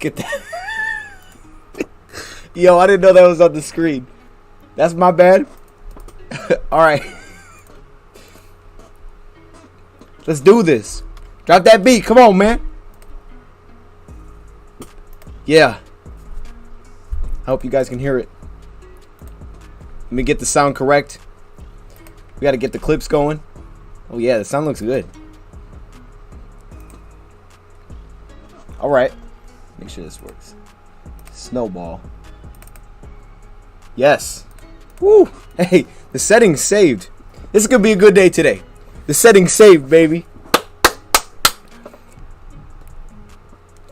get that. Yo, I didn't know that was on the screen. That's my bad. All right. Let's do this. Drop that beat. Come on, man. Yeah. I hope you guys can hear it. Let me get the sound correct. We got to get the clips going. Oh, yeah. The sound looks good. All right. Make sure this works. Snowball. Yes. Woo. Hey, the settings saved. This is going to be a good day today. The settings saved, baby.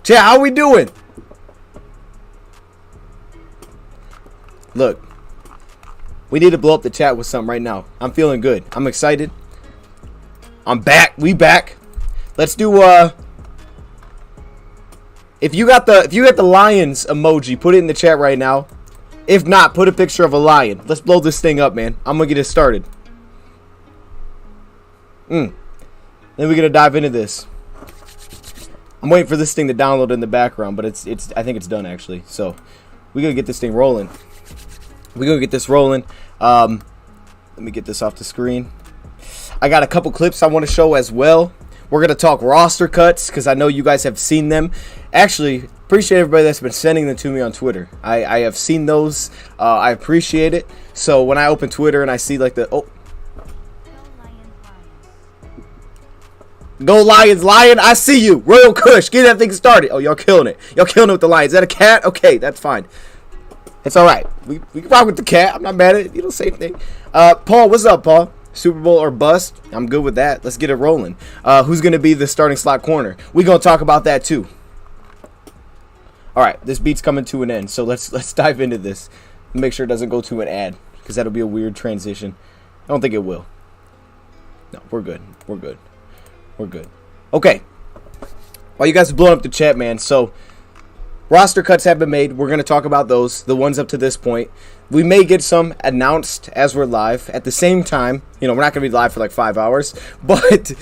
Chat, how we doing? Look. We need to blow up the chat with something right now. I'm feeling good. I'm excited. I'm back. We back. Let's do if you got the lions emoji, put it in the chat right now. If not, put a picture of a lion. Let's blow this thing up, man. I'm gonna get it started. Then we're gonna dive into this. I'm waiting for this thing to download in the background, but it's I think it's done actually. So we're gonna get this thing rolling. We're gonna get this rolling. Let me get this off the screen. I got a couple clips I want to show as well. We're going to talk roster cuts because I know you guys have seen them. Actually, appreciate everybody that's been sending them to me on Twitter. I have seen those. I appreciate it. So when I open Twitter and I see like the... Oh. Go Lions, Lion. I see you. Royal Kush. Get that thing started. Oh, y'all killing it. Y'all killing it with the Lions. Is that a cat? Okay, that's fine. It's all right. We can rock with the cat. I'm not mad at it. You know, same thing. Paul, what's up, Paul? Super Bowl or bust? I'm good with that. Let's get it rolling. Who's going to be the starting slot corner? We're going to talk about that too. All right, this beat's coming to an end, so let's dive into this. Make sure it doesn't go to an ad because that'll be a weird transition. I don't think it will. No, we're good. We're good. We're good. Okay. While you guys are blowing up the chat, man, so roster cuts have been made. We're going to talk about those, the ones up to this point. We may get some announced as we're live. At the same time, you know, we're not going to be live for like 5 hours. But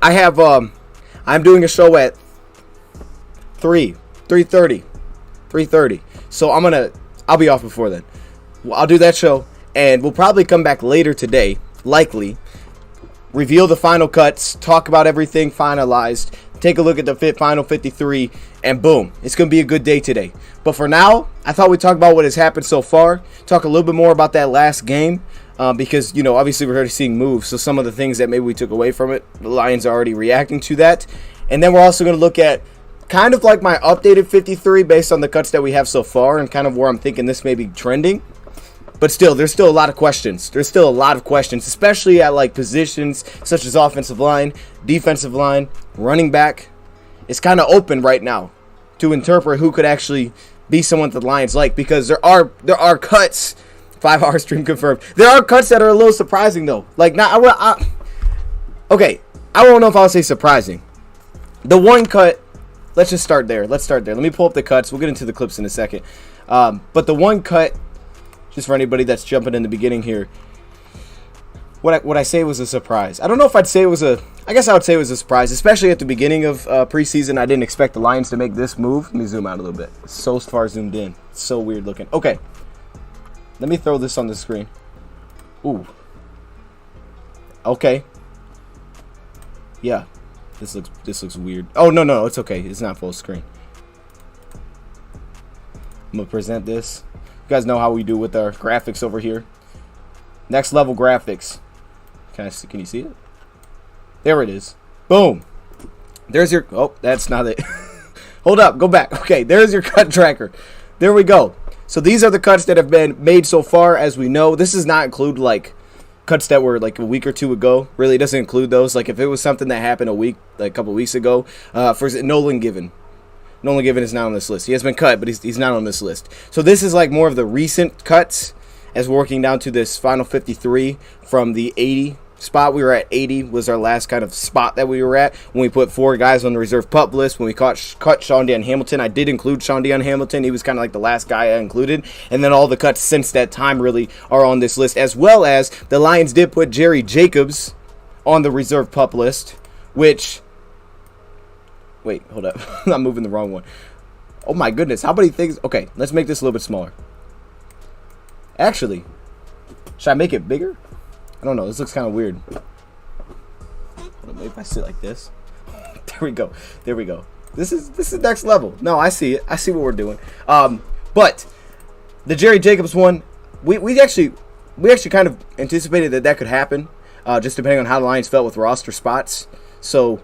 I have, I'm doing a show at 3:30. So I'll be off before then. I'll do that show. And we'll probably come back later today, likely. Reveal the final cuts, talk about everything finalized, take a look at the final 53, and boom, it's going to be a good day today. But for now, I thought we'd talk about what has happened so far, talk a little bit more about that last game, because, you know, obviously we're already seeing moves, so some of the things that maybe we took away from it, the Lions are already reacting to that. And then we're also going to look at kind of like my updated 53 based on the cuts that we have so far and kind of where I'm thinking this may be trending. But still, there's still a lot of questions. There's still a lot of questions, especially at like positions such as offensive line, defensive line, running back. It's kind of open right now to interpret who could actually be someone that the Lions like, because there are cuts. 5-hour stream confirmed. There are cuts that are a little surprising though. Like okay, I don't know if I'll say surprising. The one cut. Let's just start there. Let me pull up the cuts. We'll get into the clips in a second. But the one cut. Just for anybody that's jumping in the beginning here, what I say was a surprise. I don't know if I'd say it was I guess I would say it was a surprise, especially at the beginning of preseason. I didn't expect the Lions to make this move. Let me zoom out a little bit. It's so far zoomed in. It's so weird looking. Okay. Let me throw this on the screen. Ooh. Okay. Yeah. This looks weird. Oh, no, it's okay. It's not full screen. I'm going to present this. You guys know how we do with our graphics over here. Next level graphics. Can you see it? There it is. Boom. There's your... Oh, that's not it. Hold up. Go back. Okay, there's your cut tracker. There we go. So these are the cuts that have been made so far, as we know. This does not include, like, cuts that were, like, a week or two ago. Really doesn't include those. Like, if it was something that happened a couple weeks ago. For Nolan Given. Nolan Given is not on this list. He has been cut, but he's not on this list. So this is like more of the recent cuts as we're working down to this final 53 from the 80 spot. We were at 80 was our last kind of spot that we were at when we put 4 guys on the reserve pup list. When we cut ShawnDeon Hamilton, I did include ShawnDeon Hamilton. He was kind of like the last guy I included. And then all the cuts since that time really are on this list, as well as the Lions did put Jerry Jacobs on the reserve pup list, which... Wait, hold up. I'm moving the wrong one. Oh my goodness, how many things? Okay, let's make this a little bit smaller. Actually, should I make it bigger? I don't know, this looks kind of weird. Hold on, maybe if I sit like this. There we go. There we go. This is next level. No, I see it. I see what we're doing. But the Jerry Jacobs one, we actually kind of anticipated that could happen, just depending on how the Lions felt with roster spots. So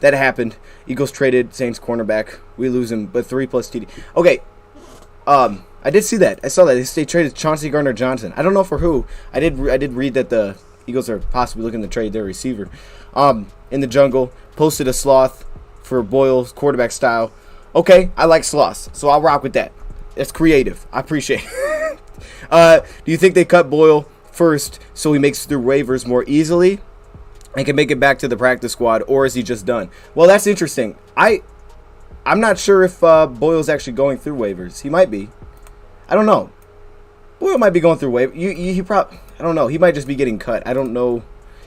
that happened. Eagles traded Saints cornerback. We lose him, but 3+ TD. Okay. I did see that. I saw that they traded Chauncey Gardner-Johnson. I don't know for who. I did read that the Eagles are possibly looking to trade their receiver. In the jungle, posted a sloth for Boyle's quarterback style. Okay, I like sloths, so I'll rock with that. It's creative. I appreciate it. Do you think they cut Boyle first so he makes through waivers more easily and can make it back to the practice squad, or is he just done? Well, that's interesting. I'm not sure if Boyle's actually going through waivers. He might be. I don't know. Boyle might be going through waivers. I don't know. He might just be getting cut. I don't know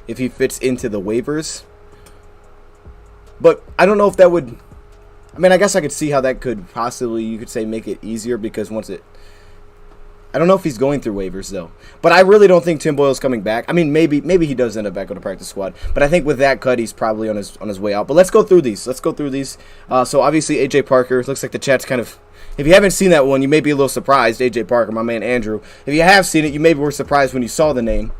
if he fits into the waivers. But I don't know if that would... I mean, I guess I could see how that could possibly, you could say, make it easier because once it... I don't know if he's going through waivers, though. But I really don't think Tim Boyle's coming back. I mean, maybe he does end up back on the practice squad. But I think with that cut, he's probably on his way out. But let's go through these. So obviously, A.J. Parker. Looks like the chat's kind of... If you haven't seen that one, you may be a little surprised. A.J. Parker, my man Andrew. If you have seen it, you maybe were surprised when you saw the name.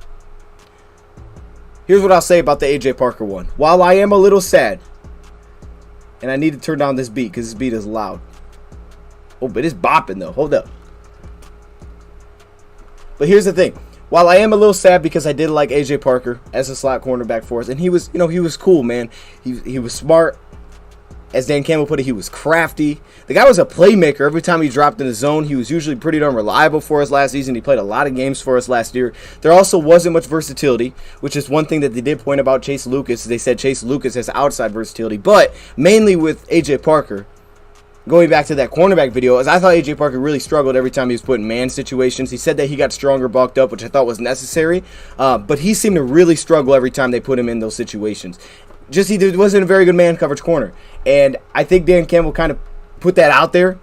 Here's what I'll say about the A.J. Parker one. While I am a little sad, and I need to turn down this beat because this beat is loud. Oh, but it's bopping, though. Hold up. But here's the thing. While I am a little sad because I did like A.J. Parker as a slot cornerback for us, and he was cool, man. He was smart. As Dan Campbell put it, he was crafty. The guy was a playmaker. Every time he dropped in the zone, he was usually pretty darn reliable for us last season. He played a lot of games for us last year. There also wasn't much versatility, which is one thing that they did point about Chase Lucas. They said Chase Lucas has outside versatility, but mainly with A.J. Parker. Going back to that cornerback video, as I thought A.J. Parker really struggled every time he was put in man situations. He said that he got stronger, bulked up, which I thought was necessary, but he seemed to really struggle every time they put him in those situations. Just he wasn't a very good man coverage corner. And I think Dan Campbell kind of put that out there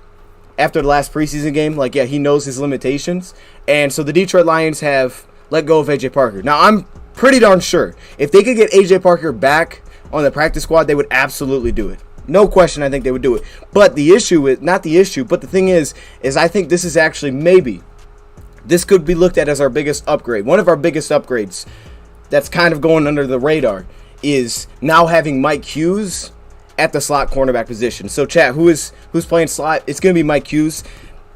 after the last preseason game. Like, yeah, he knows his limitations. And so the Detroit Lions have let go of A.J. Parker. Now, I'm pretty darn sure if they could get A.J. Parker back on the practice squad, they would absolutely do it. No question, I think they would do it. But the issue is, not the issue, but the thing is I think this is actually maybe, this could be looked at as our biggest upgrade. One of our biggest upgrades that's kind of going under the radar is now having Mike Hughes at the slot cornerback position. So chat, who's playing slot? It's going to be Mike Hughes.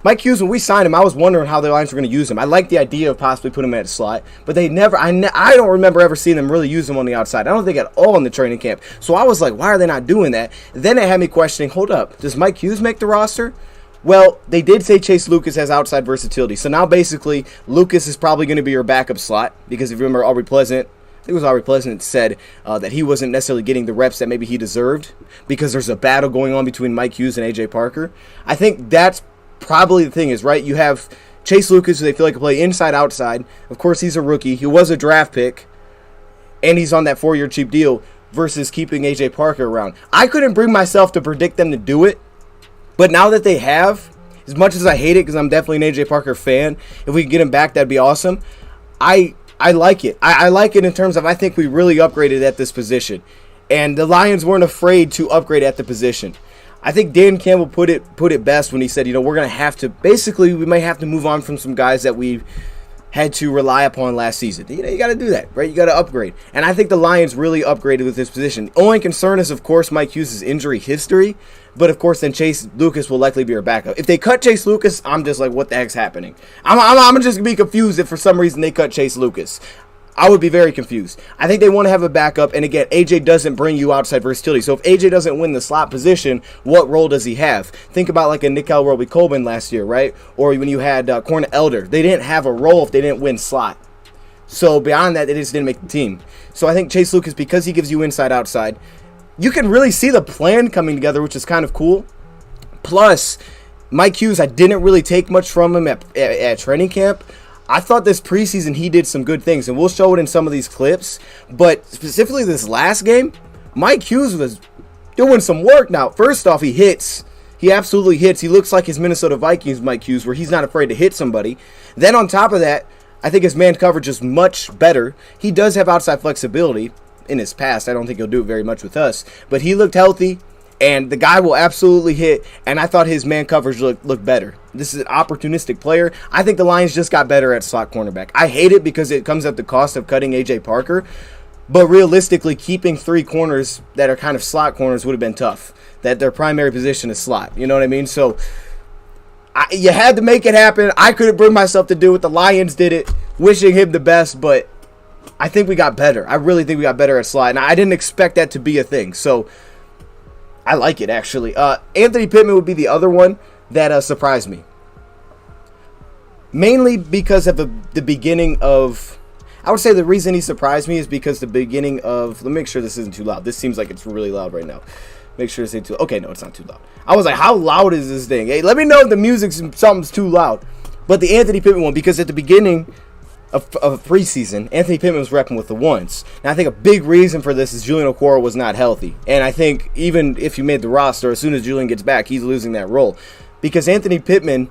Mike Hughes, when we signed him, I was wondering how the Lions were going to use him. I like the idea of possibly putting him at slot, but they never, I don't remember ever seeing them really use him on the outside. I don't think at all in the training camp. So I was like, why are they not doing that? Then it had me questioning, hold up, does Mike Hughes make the roster? Well, they did say Chase Lucas has outside versatility. So now basically, Lucas is probably going to be your backup slot, because if you remember, Aubrey Pleasant, I think it was Aubrey Pleasant said that he wasn't necessarily getting the reps that maybe he deserved because there's a battle going on between Mike Hughes and A.J. Parker. I think that's probably the thing is, right, you have Chase Lucas, who they feel like can play inside, outside. Of course, he's a rookie. He was a draft pick, and he's on that 4-year cheap deal versus keeping A.J. Parker around. I couldn't bring myself to predict them to do it, but now that they have, as much as I hate it because I'm definitely an A.J. Parker fan, if we can get him back, that'd be awesome. I like it. I like it in terms of I think we really upgraded at this position. And the Lions weren't afraid to upgrade at the position. I think Dan Campbell put it best when he said, we're going to have to, basically, we might have to move on from some guys that we had to rely upon last season. You got to do that, right? You got to upgrade. And I think the Lions really upgraded with this position. The only concern is, of course, Mike Hughes' injury history. But, of course, then Chase Lucas will likely be our backup. If they cut Chase Lucas, I'm just like, what the heck's happening? I'm just going to be confused if for some reason they cut Chase Lucas. I would be very confused. I think they want to have a backup. And, again, A.J. doesn't bring you outside versatility. So if A.J. doesn't win the slot position, what role does he have? Think about like a Nickel Roby-Coleman last year, right? Or when you had Corner Elder. They didn't have a role if they didn't win slot. So beyond that, they just didn't make the team. So I think Chase Lucas, because he gives you inside-outside, you can really see the plan coming together, which is kind of cool. Plus, Mike Hughes, I didn't really take much from him at training camp. I thought this preseason he did some good things, and we'll show it in some of these clips. But specifically this last game, Mike Hughes was doing some work. Now, first off, he hits He absolutely hits. He looks like his Minnesota Vikings Mike Hughes, where he's not afraid to hit somebody. Then on top of that, I think his man coverage is much better. He does have outside flexibility in his past. I don't think he'll do it very much with us. But he looked healthy, and the guy will absolutely hit, and I thought his man coverage looked better. This is an opportunistic player. I think the Lions just got better at slot cornerback. I hate it because it comes at the cost of cutting A.J. Parker, but realistically, keeping 3 corners that are kind of slot corners would have been tough, that their primary position is slot. You know what I mean? So you had to make it happen. I couldn't bring myself to do it. The Lions did it, wishing him the best, but I think we got better. I really think we got better at slot, and I didn't expect that to be a thing. So I like it, actually. Anthony Pittman would be the other one that surprised me. Mainly because of the beginning of... I would say the reason he surprised me is because the beginning of... Let me make sure this isn't too loud. This seems like it's really loud right now. Make sure it's too... Okay, no, it's not too loud. I was like, how loud is this thing? Hey, let me know if the something's too loud. But the Anthony Pittman one, because at the beginning of preseason, Anthony Pittman was repping with the ones. Now, I think a big reason for this is Julian Okwara was not healthy. And I think even if you made the roster, as soon as Julian gets back, he's losing that role. Because Anthony Pittman...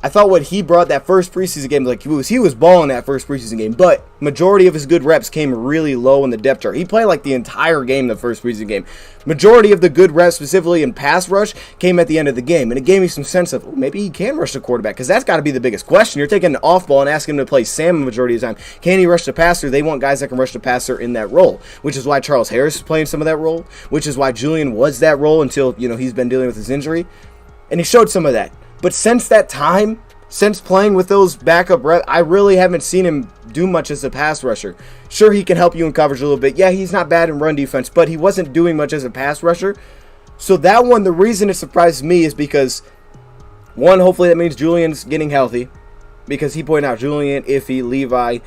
I thought what he brought that first preseason game, like he was balling that first preseason game, but majority of his good reps came really low in the depth chart. He played like the entire game, the first preseason game. Majority of the good reps, specifically in pass rush, came at the end of the game, and it gave me some sense of maybe he can rush the quarterback, because that's got to be the biggest question. You're taking an off ball and asking him to play Sam the majority of the time. Can he rush the passer? They want guys that can rush the passer in that role, which is why Charles Harris is playing some of that role, which is why Julian was that role until he's been dealing with his injury, and he showed some of that. But since that time, since playing with those backup reps, I really haven't seen him do much as a pass rusher. Sure, he can help you in coverage a little bit. Yeah, he's not bad in run defense, but he wasn't doing much as a pass rusher. So that one, the reason it surprised me is because, one, hopefully that means Julian's getting healthy. Because he pointed out Julian, Iffy, Levi,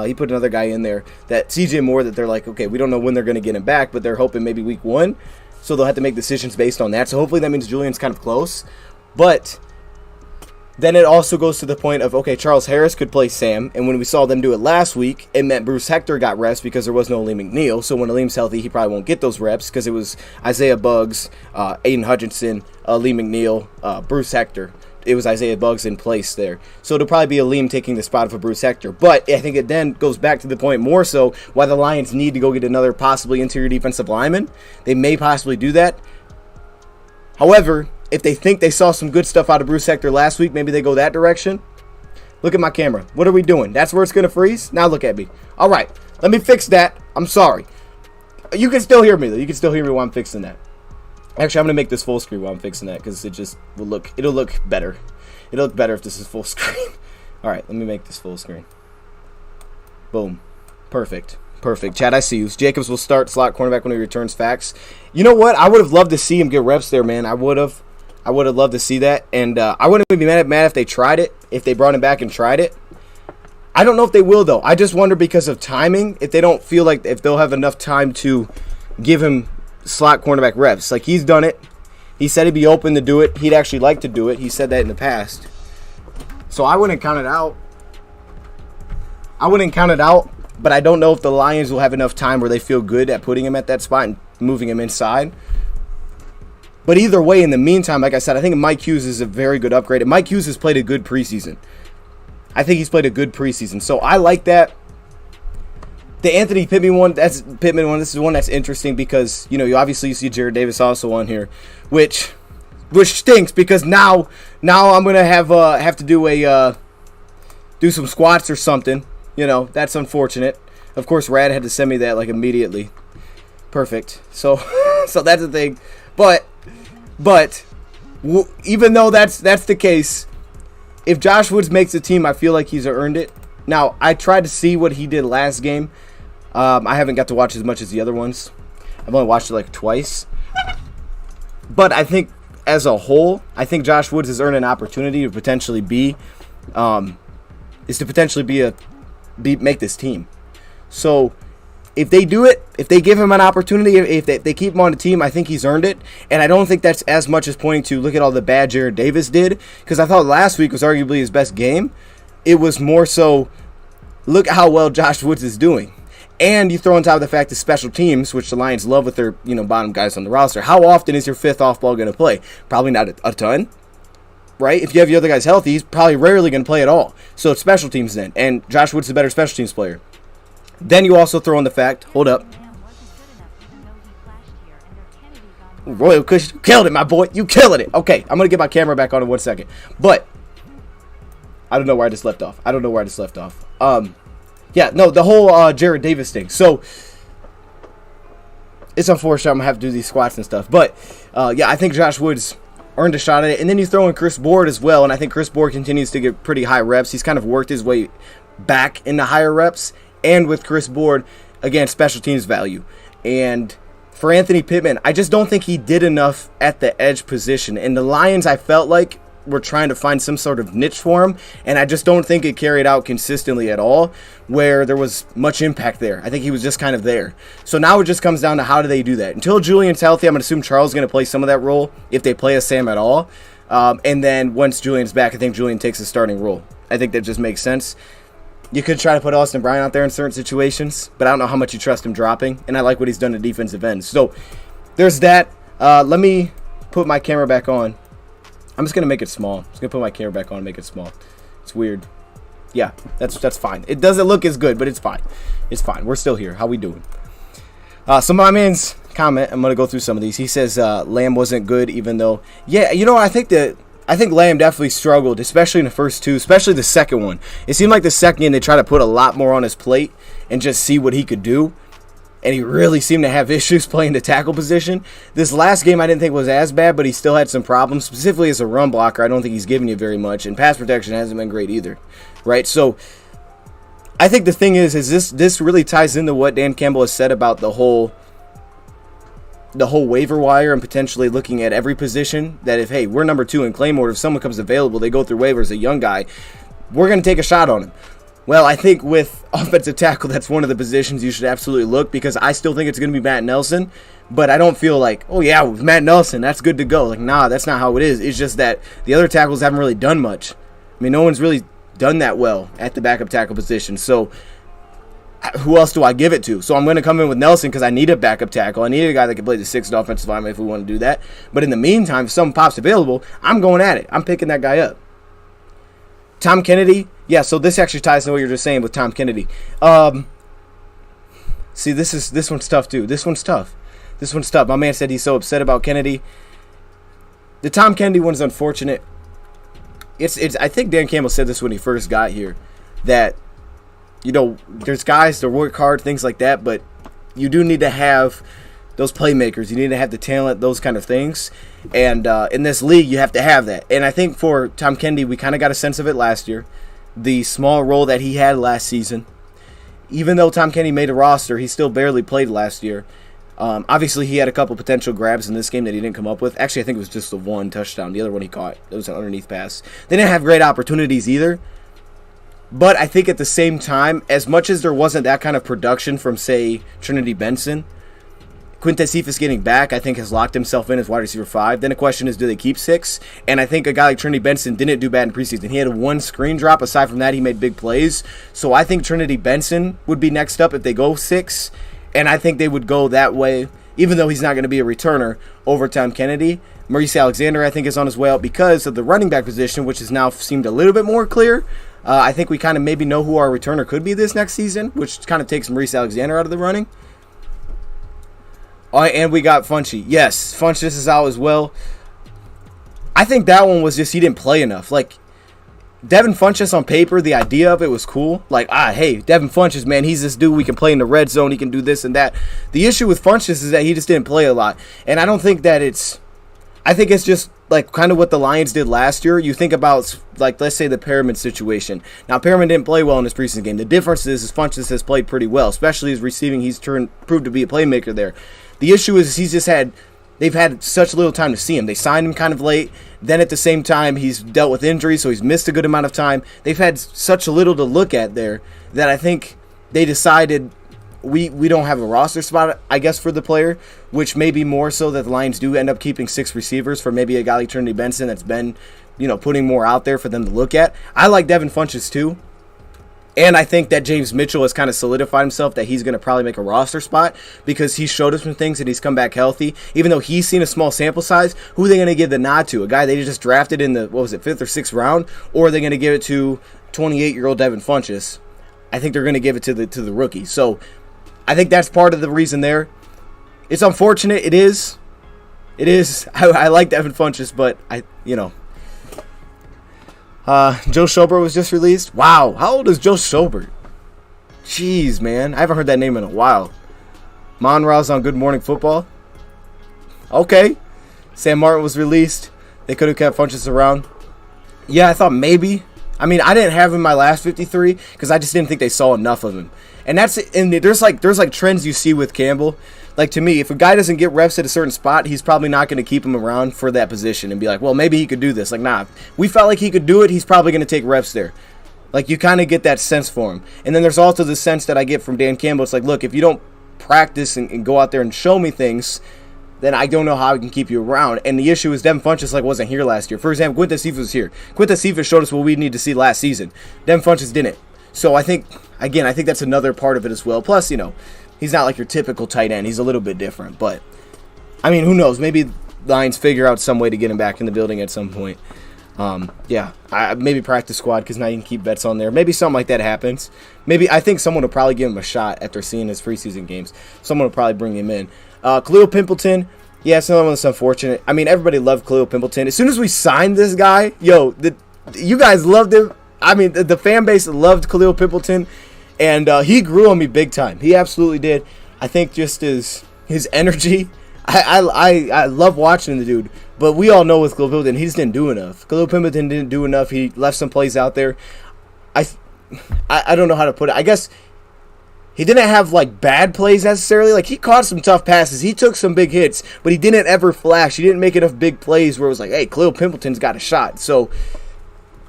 he put another guy in there, that CJ Moore, that they're like, okay, we don't know when they're going to get him back, but they're hoping maybe week 1. So they'll have to make decisions based on that. So hopefully that means Julian's kind of close. But then it also goes to the point of, okay, Charles Harris could play Sam, and when we saw them do it last week, it meant Bruce Hector got reps because there was no Aleem McNeil, so when Aleem's healthy, he probably won't get those reps because it was Isaiah Buggs, Aiden Hutchinson, Aleem McNeil, Bruce Hector. It was Isaiah Buggs in place there. So it'll probably be Aleem taking the spot for Bruce Hector. But I think it then goes back to the point more so why the Lions need to go get another possibly interior defensive lineman. They may possibly do that. However, if they think they saw some good stuff out of Bruce Hector last week, maybe they go that direction. Look at my camera. What are we doing? That's where it's going to freeze? Now look at me. All right. Let me fix that. I'm sorry. You can still hear me, though. You can still hear me while I'm fixing that. Actually, I'm going to make this full screen while I'm fixing that because it'll look better. It'll look better if this is full screen. All right. Let me make this full screen. Boom. Perfect. Chad, I see you. Jacobs will start slot cornerback when he returns. Facts. You know what? I would have loved to see him get reps there, man. I would have loved to see that, and I wouldn't even be mad if they tried it, if they brought him back and tried it. I don't know if they will, though. I just wonder because of timing, if they don't feel like if they'll have enough time to give him slot cornerback reps. Like, he's done it. He said he'd be open to do it. He'd actually like to do it. He said that in the past. So I wouldn't count it out. But I don't know if the Lions will have enough time where they feel good at putting him at that spot and moving him inside. But either way, in the meantime, like I said, I think Mike Hughes is a very good upgrade. And Mike Hughes has played a good preseason. I think he's played a good preseason. So I like that. The Anthony Pittman one, this is one that's interesting because, you see Jared Davis also on here, which stinks because now I'm going to have to do some squats or something. That's unfortunate. Of course, Rad had to send me that immediately. Perfect. So that's the thing. But even though that's the case, if Josh Woods makes the team, I feel like he's earned it. Now, I tried to see what he did last game. I haven't got to watch as much as the other ones. I've only watched it twice. But I think as a whole, I think Josh Woods has earned an opportunity to potentially make this team. So if they do it, if they give him an opportunity, if they keep him on the team, I think he's earned it. And I don't think that's as much as pointing to look at all the bad Jared Davis did, because I thought last week was arguably his best game. It was more so look at how well Josh Woods is doing. And you throw on top of the fact that special teams, which the Lions love with their bottom guys on the roster, how often is your fifth off-ball going to play? Probably not a ton, right? If you have your other guys healthy, he's probably rarely going to play at all. So it's special teams then, and Josh Woods is a better special teams player. Then you also throw in the fact, hold up, Royal Kush, you killed it, my boy. You killing it. Okay, I'm going to get my camera back on in 1 second. But I don't know where I just left off. Yeah, no, the whole Jared Davis thing. So it's unfortunate I'm going to have to do these squats and stuff. But, yeah, I think Josh Woods earned a shot at it. And then you throw in Chris Board as well. And I think Chris Board continues to get pretty high reps. He's kind of worked his way back into higher reps. And with Chris Board, again, special teams value. And for Anthony Pittman, I just don't think he did enough at the edge position. And the Lions, I felt like, were trying to find some sort of niche for him. And I just don't think it carried out consistently at all, where there was much impact there. I think he was just kind of there. So now it just comes down to how do they do that. Until Julian's healthy, I'm going to assume Charles is going to play some of that role, if they play a Sam at all. And then once Julian's back, I think Julian takes a starting role. I think that just makes sense. You could try to put Austin Bryant out there in certain situations, but I don't know how much you trust him dropping, and I like what he's done to defensive ends. So there's that. Let me put my camera back on. I'm just going to make it small. I'm just going to put my camera back on and make it small. It's weird. Yeah, that's fine. It doesn't look as good, but it's fine. It's fine. We're still here. How we doing? So my man's comment, I'm going to go through some of these. He says Lamb wasn't good, even though, yeah, I think Lamb definitely struggled, especially in the first two, especially the second one. It seemed like the second game they tried to put a lot more on his plate and just see what he could do. And he really seemed to have issues playing the tackle position. This last game I didn't think was as bad, but he still had some problems. Specifically as a run blocker, I don't think he's giving you very much. And pass protection hasn't been great either, right? So I think the thing is this really ties into what Dan Campbell has said about the whole waiver wire and potentially looking at every position, that if, hey, we're number 2 in claim order, if someone comes available, they go through waivers, a young guy, we're going to take a shot on him. Well, I think with offensive tackle, that's one of the positions you should absolutely look, because I still think it's going to be Matt Nelson, but I don't feel like, oh yeah, with Matt Nelson, that's good to go. Like, nah, that's not how it is. It's just that the other tackles haven't really done much. I mean, no one's really done that well at the backup tackle position, so who else do I give it to? So I'm going to come in with Nelson because I need a backup tackle. I need a guy that can play the 6th offensive lineman if we want to do that. But in the meantime, if someone pops available, I'm going at it. I'm picking that guy up. Tom Kennedy. Yeah, so this actually ties to what you're just saying with Tom Kennedy. See, this one's tough too. This one's tough. My man said he's so upset about Kennedy. The Tom Kennedy one's unfortunate. It's. I think Dan Campbell said this when he first got here, that, there's guys that work hard, things like that, but you do need to have those playmakers. You need to have the talent, those kind of things. And in this league, you have to have that. And I think for Tom Kennedy, we kind of got a sense of it last year. The small role that he had last season. Even though Tom Kennedy made a roster, he still barely played last year. Obviously, he had a couple potential grabs in this game that he didn't come up with. Actually, I think it was just the one touchdown. The other one he caught. It was an underneath pass. They didn't have great opportunities either. But I think at the same time, as much as there wasn't that kind of production from, say, Trinity Benson, Quintez Cephas getting back, I think, has locked himself in as wide receiver 5. Then the question is, do they keep 6? And I think a guy like Trinity Benson didn't do bad in preseason. He had one screen drop. Aside from that, he made big plays. So I think Trinity Benson would be next up if they go 6. And I think they would go that way, even though he's not going to be a returner, over Tom Kennedy. Maurice Alexander, I think, is on his way out because of the running back position, which has now seemed a little bit more clear. I think we kind of maybe know who our returner could be this next season, which kind of takes Maurice Alexander out of the running. All right, and we got Funchess. Yes, Funchess is out as well. I think that one was just he didn't play enough. Like, Devin Funchess on paper, the idea of it was cool. Like, hey, Devin Funchess, man, he's this dude. We can play in the red zone. He can do this and that. The issue with Funchess is that he just didn't play a lot. And I don't think that I think it's just like kind of what the Lions did last year. You think about, like, let's say the Perriman situation. Now, Perriman didn't play well in his preseason game. The difference is Funchess has played pretty well, especially his receiving. He's proved to be a playmaker there. The issue is they've had such little time to see him. They signed him kind of late. Then at the same time, he's dealt with injuries, so he's missed a good amount of time. They've had such little to look at there that I think they decided we don't have a roster spot, I guess, for the player, which may be more so that the Lions do end up keeping 6 receivers for maybe a guy like Trinity Benson that's been, putting more out there for them to look at. I like Devin Funchess too. And I think that James Mitchell has kind of solidified himself that he's going to probably make a roster spot because he showed us some things and he's come back healthy. Even though he's seen a small sample size, who are they going to give the nod to? A guy they just drafted in the, 5th or 6th round? Or are they going to give it to 28-year-old Devin Funchess? I think they're going to give it to the rookie. So I think that's part of the reason there. It's unfortunate. It is. I like Devin Funchess, but Joe Schobert was just released. Wow, how old is Joe Schobert? Jeez, man. I haven't heard that name in a while. Monroe's on Good Morning Football. Okay. Sam Martin was released. They could have kept Funchess around. Yeah, I thought maybe. I mean, I didn't have him in my last 53 because I just didn't think they saw enough of him. And there's like trends you see with Campbell. Like, to me, if a guy doesn't get reps at a certain spot, he's probably not going to keep him around for that position and be like, well, maybe he could do this. Like, nah, we felt like he could do it. He's probably going to take reps there. Like, you kind of get that sense for him. And then there's also the sense that I get from Dan Campbell. It's like, look, if you don't practice and go out there and show me things, then I don't know how I can keep you around. And the issue is Devin Funchess wasn't here last year. For example, Quintez Cephas was here. Quintez Cephas showed us what we need to see last season. Devin Funchess didn't. So I think that's another part of it as well. Plus, he's not like your typical tight end. He's a little bit different. But, I mean, who knows? Maybe Lions figure out some way to get him back in the building at some point. Maybe practice squad because now you can keep bets on there. Maybe something like that happens. Maybe I think someone will probably give him a shot after seeing his preseason games. Someone will probably bring him in. Khalil Pimpleton, yeah, it's another one that's unfortunate. I mean, everybody loved Khalil Pimpleton. As soon as we signed this guy, you guys loved him. I mean, the fan base loved Khalil Pimpleton, and he grew on me big time. He absolutely did. I think just his energy. I love watching the dude, but we all know with Khalil Pimpleton, he just didn't do enough. Khalil Pimpleton didn't do enough. He left some plays out there. I don't know how to put it. I guess he didn't have bad plays necessarily. Like, he caught some tough passes. He took some big hits, but he didn't ever flash. He didn't make enough big plays where it was like, hey, Khalil Pimpleton's got a shot. So,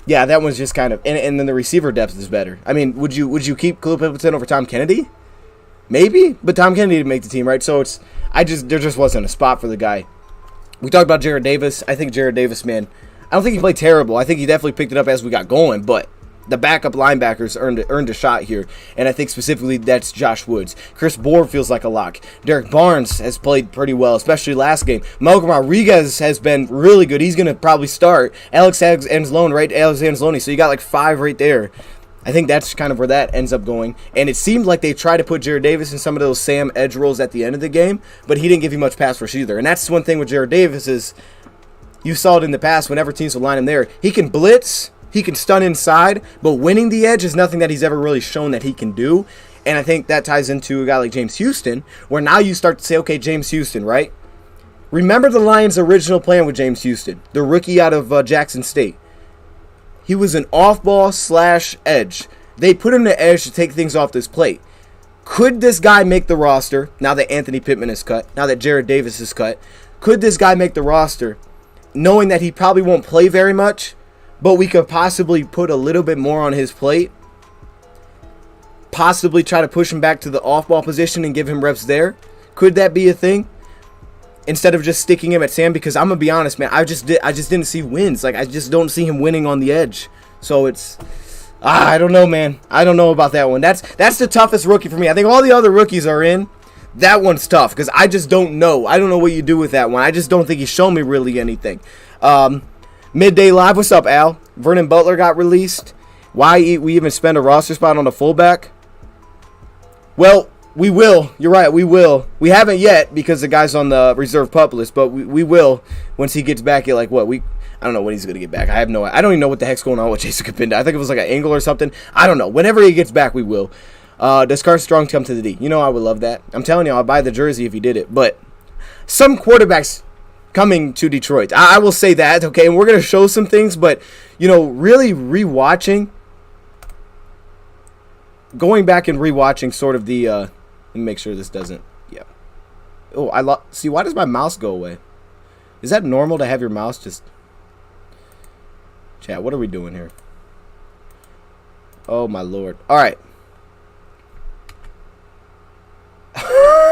yeah, that one's just kind of, and then the receiver depth is better. I mean, would you keep Khalil Pimpleton over Tom Kennedy? Maybe, but Tom Kennedy didn't make the team, right? So there just wasn't a spot for the guy. We talked about Jared Davis. I think Jared Davis, man, I don't think he played terrible. I think he definitely picked it up as we got going, but the backup linebackers earned a shot here, and I think specifically that's Josh Woods. Chris Board feels like a lock. Derek Barnes has played pretty well, especially last game. Malcolm Rodriguez has been really good. He's going to probably start. Alex Anzalone, right? Alex Anzalone. So you got 5 right there. I think that's kind of where that ends up going. And it seemed like they tried to put Jared Davis in some of those Sam edge roles at the end of the game, but he didn't give you much pass rush either. And that's one thing with Jared Davis is you saw it in the past whenever teams would line him there. He can blitz. He can stun inside, but winning the edge is nothing that he's ever really shown that he can do. And I think that ties into a guy like James Houston, where now you start to say, okay, James Houston, right? Remember the Lions' original plan with James Houston, the rookie out of Jackson State. He was an off-ball / edge. They put him to edge to take things off this plate. Could this guy make the roster, now that Anthony Pittman is cut, now that Jared Davis is cut? Could this guy make the roster, knowing that he probably won't play very much, but we could possibly put a little bit more on his plate? Possibly try to push him back to the off-ball position and give him reps there? Could that be a thing? Instead of just sticking him at Sam, because I'm going to be honest, man, I just didn't see wins. I just don't see him winning on the edge. So it's, I don't know, man. I don't know about that one. That's the toughest rookie for me. I think all the other rookies are in. That one's tough, because I just don't know. I don't know what you do with that one. I just don't think he's shown me really anything. Midday Live, what's up, Al? Vernon Butler got released. Why we even spend a roster spot on a fullback? Well, we will. You're right, we will. We haven't yet because the guy's on the reserve pup list, but we will once he gets back at I don't know when he's going to get back. I don't even know what the heck's going on with Jason Kapinda. I think it was an angle or something. I don't know. Whenever he gets back, we will. Does Carson Strong come to the D? I would love that. I'm telling you, I'll buy the jersey if he did it. But some quarterbacks coming to Detroit. I will say that, okay? And we're going to show some things, but, really rewatching, going back and rewatching sort of the, let me make sure this doesn't, yeah. Oh, see, why does my mouse go away? Is that normal to have your mouse just, chat, what are we doing here? Oh, my Lord. All right.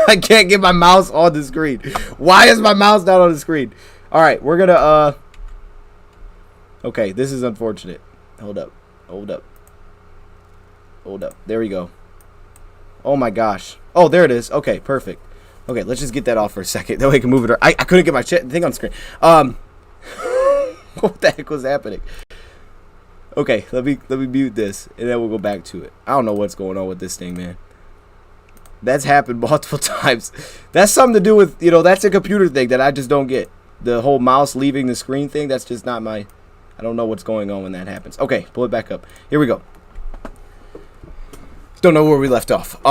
I can't get my mouse on the screen. Why is my mouse not on the screen? All right, we're going to, okay, this is unfortunate. Hold up. Hold up. There we go. Oh, my gosh. Oh, there it is. Okay, perfect. Okay, let's just get that off for a second. That way I can move it. I couldn't get my thing on screen. What the heck was happening? Okay, let me mute this, and then we'll go back to it. I don't know what's going on with this thing, man. That's happened multiple times. That's something to do with, that's a computer thing that I just don't get. The whole mouse leaving the screen thing, that's just not my... I don't know what's going on when that happens. Okay, pull it back up. Here we go. Don't know where we left off.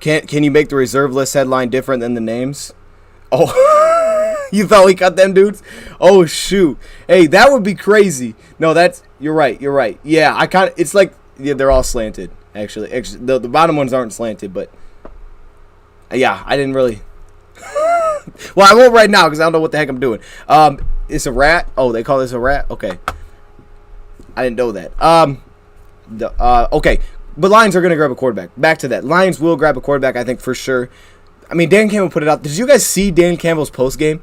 Can you make the reserve list headline different than the names? Oh, you thought we cut them dudes? Oh shoot! Hey, that would be crazy. No, you're right. Yeah, it's like they're all slanted. Actually, the bottom ones aren't slanted, but yeah, I didn't really. Well, I won't right now because I don't know what the heck I'm doing. It's a rat. Oh, they call this a rat. Okay, I didn't know that. Okay. But Lions are going to grab a quarterback. Back to that. Lions will grab a quarterback, I think, for sure. I mean, Dan Campbell put it out. Did you guys see Dan Campbell's postgame?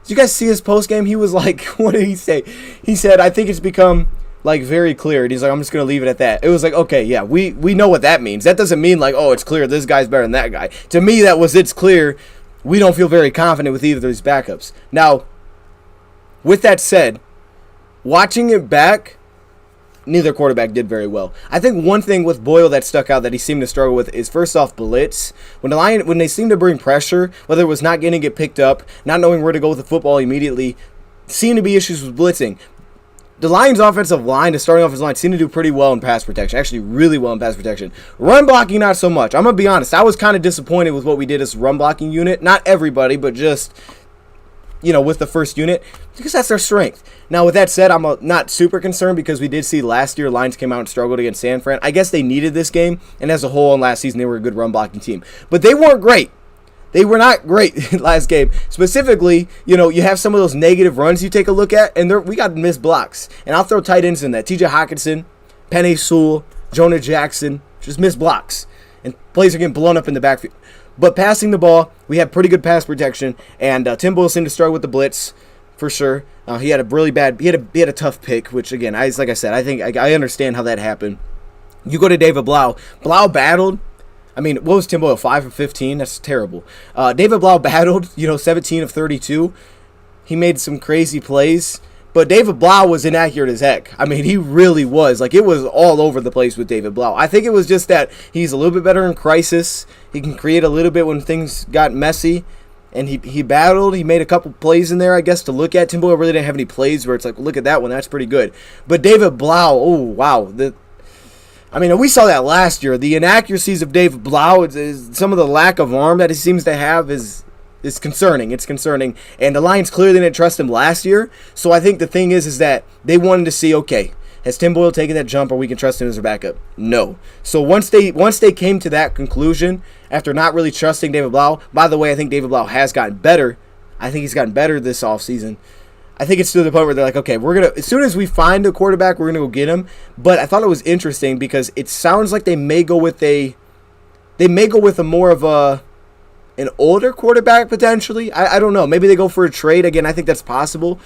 Did you guys see his postgame? He was like, what did he say? He said, I think it's become, like, very clear. And he's like, I'm just going to leave it at that. It was like, okay, yeah, we know what that means. That doesn't mean, like, oh, it's clear this guy's better than that guy. To me, it's clear. We don't feel very confident with either of these backups. Now, with that said, watching it back, neither quarterback did very well. I think one thing with Boyle that stuck out that he seemed to struggle with is, first off, blitz. When they seem to bring pressure, whether it was not getting it picked up, not knowing where to go with the football immediately, seemed to be issues with blitzing. The Lions' offensive line, the starting offensive line, seemed to do pretty well in pass protection. Actually, really well in pass protection. Run blocking, not so much. I'm going to be honest. I was kind of disappointed with what we did as a run blocking unit. Not everybody, but just... with the first unit, because that's their strength. Now, with that said, I'm not super concerned because we did see last year Lions came out and struggled against San Fran. I guess they needed this game, and as a whole, in last season, they were a good run-blocking team. But they weren't great. They were not great last game. Specifically, you have some of those negative runs you take a look at, and we got missed blocks. And I'll throw tight ends in that. TJ Hawkinson, Penei Sewell, Jonah Jackson, just missed blocks. And plays are getting blown up in the backfield. But passing the ball, we had pretty good pass protection, and Tim Boyle seemed to struggle with the blitz for sure. He had a really bad, he had a tough pick, which again, like I said, I think I understand how that happened. You go to David Blau. Blau battled. I mean, what was Tim Boyle, 5 of 15? That's terrible. David Blau battled, 17 of 32. He made some crazy plays. But David Blau was inaccurate as heck. I mean, he really was. Like, it was all over the place with David Blau. I think it was just that he's a little bit better in crisis. He can create a little bit when things got messy. And he battled. He made a couple plays in there, I guess, to look at. Tim Boyle really didn't have any plays where it's like, look at that one. That's pretty good. But David Blau, oh, wow. We saw that last year. The inaccuracies of David Blau, is some of the lack of arm that he seems to have is concerning. It's concerning. And the Lions clearly didn't trust him last year. So I think the thing is that they wanted to see, okay, has Tim Boyle taken that jump or we can trust him as a backup? No. So once they came to that conclusion, after not really trusting David Blau, by the way, I think David Blau has gotten better. I think he's gotten better this offseason. I think it's to the point where they're like, okay, as soon as we find a quarterback, we're going to go get him. But I thought it was interesting because it sounds like they may go with a more of an older quarterback potentially. I don't know. Maybe they go for a trade. Again, I think that's possible.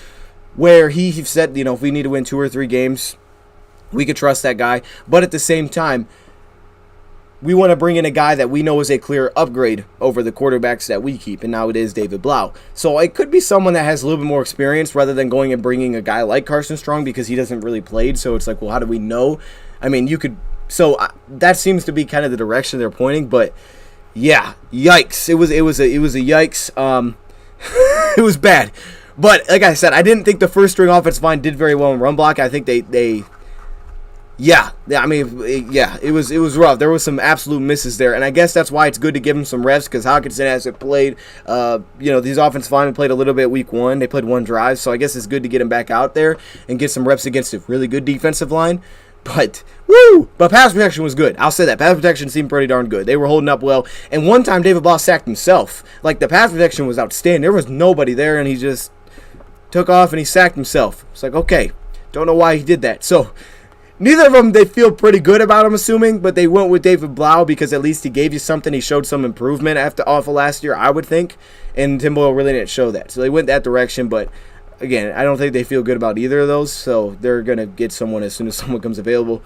Where he said, if we need to win 2 or 3 games, we could trust that guy. But at the same time, we want to bring in a guy that we know is a clear upgrade over the quarterbacks that we keep, and now it is David Blau. So it could be someone that has a little bit more experience rather than going and bringing a guy like Carson Strong because he doesn't really play. So it's like, well, how do we know? I mean, you could. So that seems to be kind of the direction they're pointing. But yeah, yikes! It was a yikes. It was bad. But like I said, I didn't think the first string offensive line did very well in run block. I think they it was rough. There was some absolute misses there, and I guess that's why it's good to give him some reps because Hawkinson hasn't played. These offensive linemen played a little bit week 1. They played 1 drive, so I guess it's good to get him back out there and get some reps against a really good defensive line. But pass protection was good. I'll say that. Pass protection seemed pretty darn good. They were holding up well. And one time David Blau sacked himself. Like, the pass protection was outstanding. There was nobody there, and he just took off and he sacked himself. It's like, okay, don't know why he did that. So neither of them, they feel pretty good about him, assuming, but they went with David Blau because at least he gave you something. He showed some improvement off of last year, I would think, and Tim Boyle really didn't show that. So they went that direction, but again, I don't think they feel good about either of those, so they're going to get someone as soon as someone comes available.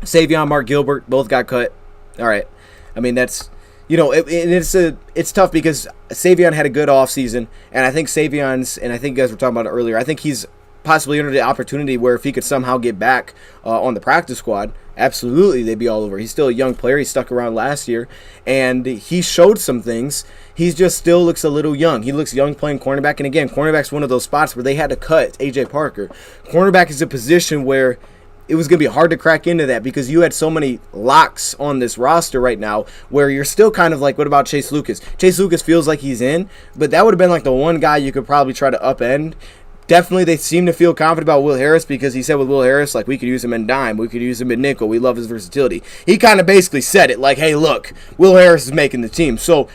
Savion, Mark Gilbert, both got cut. All right. I mean, that's, it's tough because Savion had a good offseason, and I think Savion's, and I think you guys were talking about it earlier, I think he's possibly under the opportunity where if he could somehow get back on the practice squad, absolutely they'd be all over. He's still a young player. He stuck around last year, and he showed some things. He just still looks a little young. He looks young playing cornerback, and again, cornerback's one of those spots where they had to cut A.J. Parker. Cornerback is a position where it was going to be hard to crack into that because you had so many locks on this roster right now where you're still kind of like, what about Chase Lucas? Chase Lucas feels like he's in, but that would have been like the one guy you could probably try to upend. Definitely, they seem to feel confident about Will Harris because he said with Will Harris, like, we could use him in dime. We could use him in nickel. We love his versatility. He kind of basically said it like, hey, look, Will Harris is making the team. So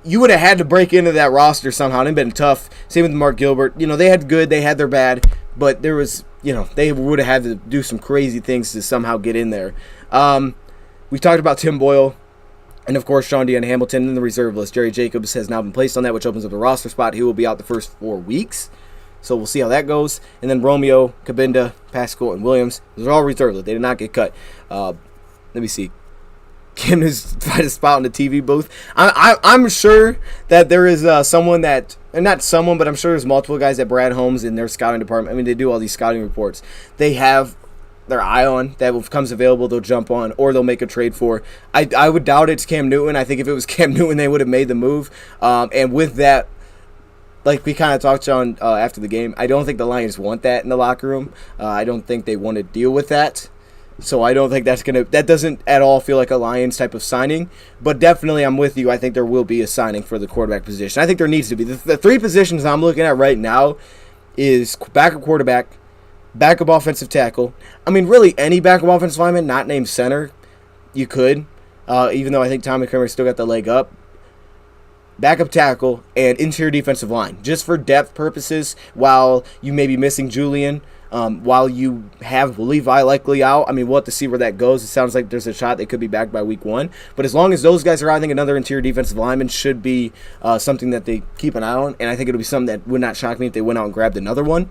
you would have had to break into that roster somehow. It'd been tough. Same with Mark Gilbert. They had good, they had their bad, but there was, they would have had to do some crazy things to somehow get in there. We talked about Tim Boyle. And, of course, Sean Deanna Hamilton in the reserve list. Jerry Jacobs has now been placed on that, which opens up the roster spot. He will be out the first 4 weeks. So we'll see how that goes. And then Romeo, Cabinda, Pascal, and Williams. Those are all reserve list. They did not get cut. Let me see. Kim is trying to spot in the TV booth. I'm sure that there is someone that, and not someone, but I'm sure there's multiple guys at Brad Holmes in their scouting department. I mean, they do all these scouting reports. They have their eye on that becomes available, they'll jump on, or they'll make a trade for. I would doubt it's Cam Newton. I think if it was Cam Newton, they would have made the move. And with that, like we kind of talked on after the game, I don't think the Lions want that in the locker room. I don't think they want to deal with that. So I don't think that doesn't at all feel like a Lions type of signing. But definitely I'm with you. I think there will be a signing for the quarterback position. I think there needs to be. The 3 positions I'm looking at right now is backup quarterback, backup offensive tackle. I mean, really any backup offensive lineman not named center, you could. Even though I think Tommy Kramer still got the leg up. Backup tackle, and interior defensive line. Just for depth purposes, while you may be missing Julian, while you have Levi likely out. I mean, we'll have to see where that goes. It sounds like there's a shot they could be back by week 1. But as long as those guys are out, I think another interior defensive lineman should be something that they keep an eye on. And I think it'll be something that would not shock me if they went out and grabbed another one.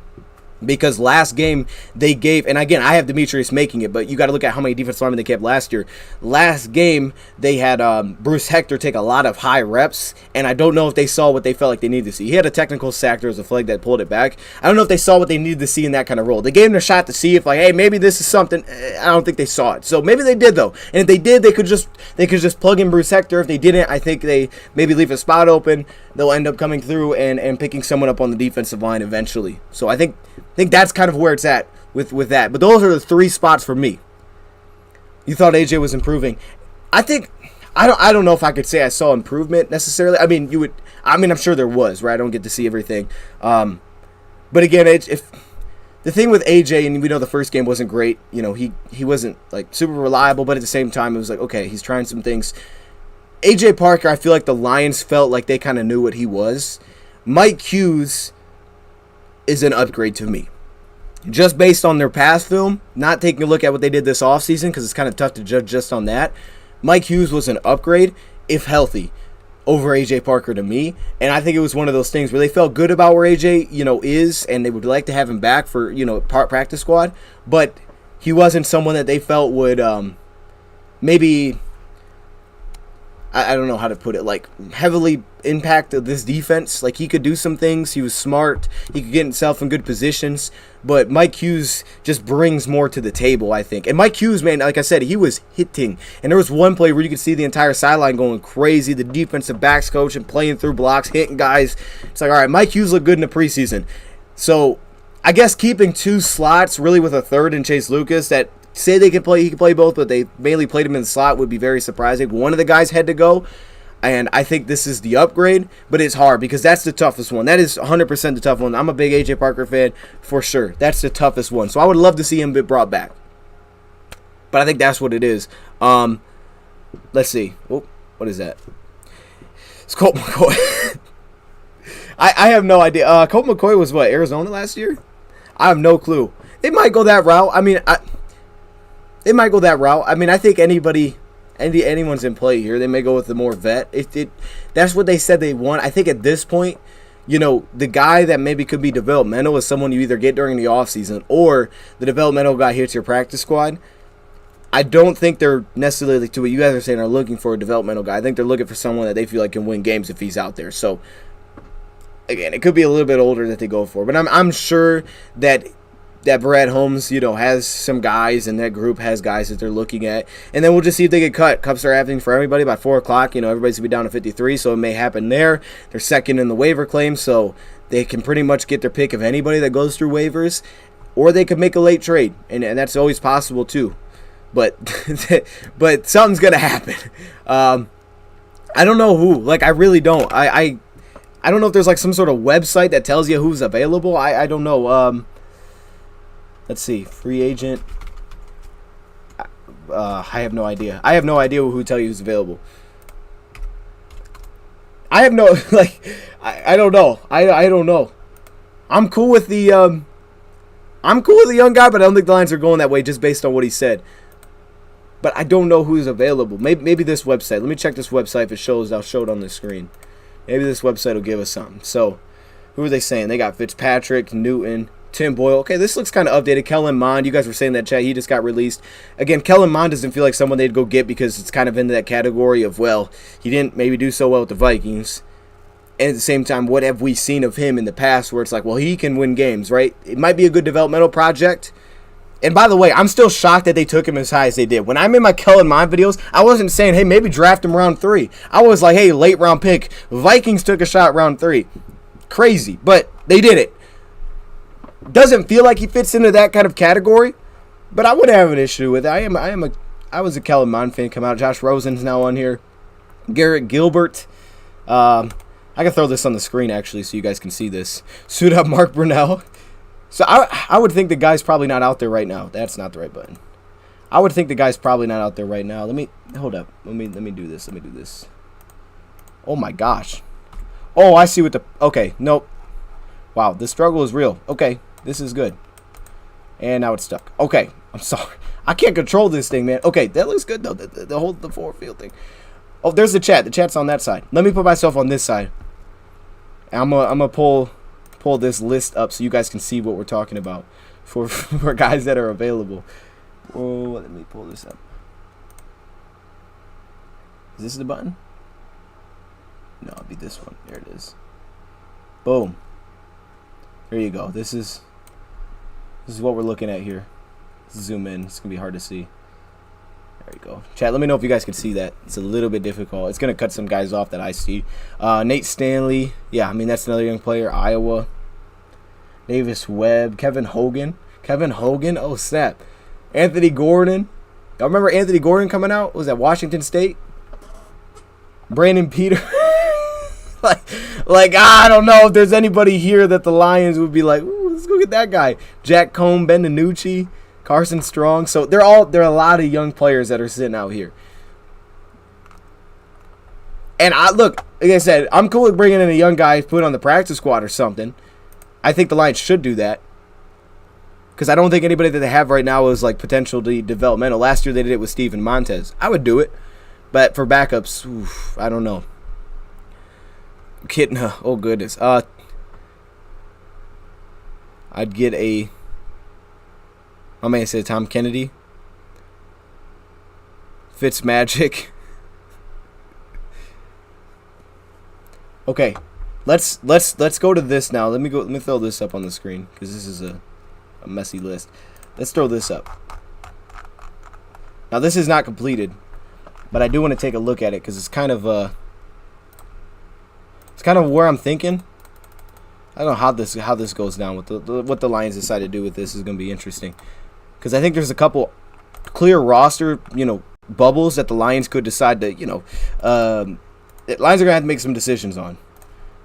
Because last game they gave, and again, I have Demetrius making it, but you got to look at how many defensive linemen they kept last year. Last game, they had Bruce Hector take a lot of high reps, and I don't know if they saw what they felt like they needed to see. He had a technical sack. There was a flag that pulled it back. I don't know if they saw what they needed to see in that kind of role. They gave him a shot to see if, like, hey, maybe this is something. I don't think they saw it. So maybe they did, though. And if they did, they could just plug in Bruce Hector. If they didn't, I think they maybe leave a spot open. They'll end up coming through and picking someone up on the defensive line eventually. So I think that's kind of where it's at with that. But those are the 3 spots for me. You thought AJ was improving. I don't know if I could say I saw improvement necessarily. I mean, I'm sure there was, right? I don't get to see everything. But again, if the thing with AJ, and we know the first game wasn't great, he wasn't like super reliable, but at the same time it was like, okay, he's trying some things. AJ Parker, I feel like the Lions felt like they kind of knew what he was. Mike Hughes is an upgrade to me. Just based on their past film, not taking a look at what they did this offseason, because it's kind of tough to judge just on that. Mike Hughes was an upgrade, if healthy, over AJ Parker to me. And I think it was one of those things where they felt good about where AJ, is, and they would like to have him back for, practice squad. But he wasn't someone that they felt would maybe, I don't know how to put it, like heavily impact this defense. Like he could do some things. He was smart. He could get himself in good positions. But Mike Hughes just brings more to the table, I think. And Mike Hughes, man, like I said, he was hitting. And there was one play where you could see the entire sideline going crazy. The defensive backs coach and playing through blocks, hitting guys. It's like, all right, Mike Hughes looked good in the preseason. So I guess keeping 2 slots, really with a third in Chase Lucas, that say he can play both, but they mainly played him in the slot, would be very surprising. One of the guys had to go, and I think this is the upgrade, but it's hard because that's the toughest one. That is 100% the tough one. I'm a big A.J. Parker fan for sure. That's the toughest one. So I would love to see him be brought back, but I think that's what it is. Let's see. Oh, what is that? It's Colt McCoy. I have no idea. Colt McCoy was what, Arizona last year? I have no clue. They might go that route. They might go that route. I mean, I think anyone's in play here. They may go with the more vet. That's what they said they want. I think at this point, the guy that maybe could be developmental is someone you either get during the offseason or the developmental guy hits your practice squad. I don't think they're necessarily, to what you guys are saying, are looking for a developmental guy. I think they're looking for someone that they feel like can win games if he's out there. So, again, it could be a little bit older that they go for. But I'm sure that Brad Holmes, has some guys, and that group has guys that they're looking at. And then we'll just see if they get cut. Cups are happening for everybody by 4 o'clock. Everybody's going to be down to 53, so it may happen there. They're second in the waiver claim, so they can pretty much get their pick of anybody that goes through waivers. Or they could make a late trade, and that's always possible too. But but something's going to happen. I don't know who. I really don't. I don't know if there's some sort of website that tells you who's available. I don't know. Let's see. Free agent. I have no idea. I have no idea who tell you who's available. I have no I don't know. I don't know. I'm cool with the young guy, but I don't think the Lions are going that way just based on what he said. But I don't know who's available. Maybe this website. Let me check this website. If it shows, I'll show it on the screen. Maybe this website will give us something. So, who are they saying? They got Fitzpatrick, Newton, Tim Boyle. Okay, this looks kind of updated. Kellen Mond, you guys were saying that, chat. He just got released. Again, Kellen Mond doesn't feel like someone they'd go get because it's kind of into that category of, he didn't maybe do so well with the Vikings. And at the same time, what have we seen of him in the past where it's he can win games, right? It might be a good developmental project. And by the way, I'm still shocked that they took him as high as they did. When I made my Kellen Mond videos, I wasn't saying, hey, maybe draft him round 3. I was like, hey, late round pick. Vikings took a shot round 3. Crazy, but they did it. Doesn't feel like he fits into that kind of category, but I wouldn't have an issue with it. I was a Kellen Mond fan come out. Josh Rosen's now on here. Garrett Gilbert. I can throw this on the screen actually so you guys can see this. Suit up Mark Brunell. So I would think the guy's probably not out there right now. That's not the right button. I would think the guy's probably not out there right now. Hold up. Let me do this. Let me do this. Oh my gosh. Oh, I see what okay, nope. Wow, the struggle is real. Okay, this is good. And now it's stuck. Okay, I'm sorry. I can't control this thing, man. Okay, that looks good though. The forward field thing. Oh, there's the chat. The chat's on that side. Let me put myself on this side. I'm gonna pull this list up so you guys can see what we're talking about for guys that are available. Oh, let me pull this up. Is this the button? No, it'll be this one. There it is. Boom. There you go. This is what we're looking at here. Zoom in. It's gonna be hard to see. There you go. Chat, let me know if you guys can see that. It's a little bit difficult. It's going to cut some guys off that I see. Nate Stanley. Yeah, that's another young player. Iowa. Davis Webb. Kevin Hogan. Oh, snap. Anthony Gordon. Y'all remember Anthony Gordon coming out? Was that Washington State? Brandon Peter. I don't know if there's anybody here that the Lions would be like, ooh, let's go get that guy. Jack Cohn, Ben DiNucci. Carson Strong. So there are a lot of young players that are sitting out here. And like I said, I'm cool with bringing in a young guy, put on the practice squad or something. I think the Lions should do that. Because I don't think anybody that they have right now is potentially developmental. Last year they did it with Steven Montez. I would do it. But for backups, I don't know. Oh goodness. I'd get my man said Tom Kennedy. Fitzmagic. Okay. Let's go to this now. Let me throw this up on the screen because this is a messy list. Let's throw this up. Now this is not completed, but I do want to take a look at it because it's kind of where I'm thinking. I don't know how this goes down with what the Lions decide to do with this is going to be interesting. Because I think there's a couple clear roster, bubbles that the Lions could decide to, Lions are going to have to make some decisions on.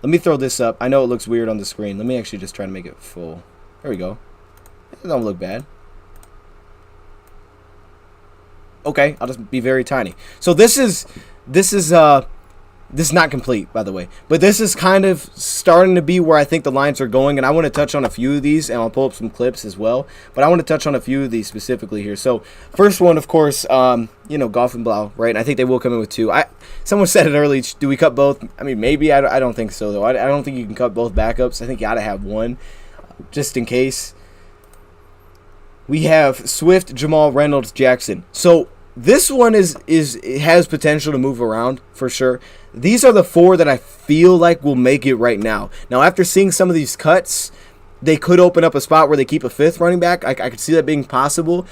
Let me throw this up. I know it looks weird on the screen. Let me actually just try to make it full. There we go. It don't look bad. Okay, I'll just be very tiny. So this is This is not complete, by the way, but this is kind of starting to be where I think the Lions are going, and I want to touch on a few of these, and I'll pull up some clips as well, but I want to touch on a few of these specifically here. So, first one, of course, Goff and Blau, right? And I think they will come in with 2. Someone said it early, do we cut both? I mean, maybe. I don't think so, though. I don't think you can cut both backups. I think you got to have one, just in case. We have Swift, Jamal, Reynolds, Jackson. So, this one it has potential to move around for sure. These are the 4 that I feel like will make it right now. Now, after seeing some of these cuts, they could open up a spot where they keep a 5th running back. I could see that being possible.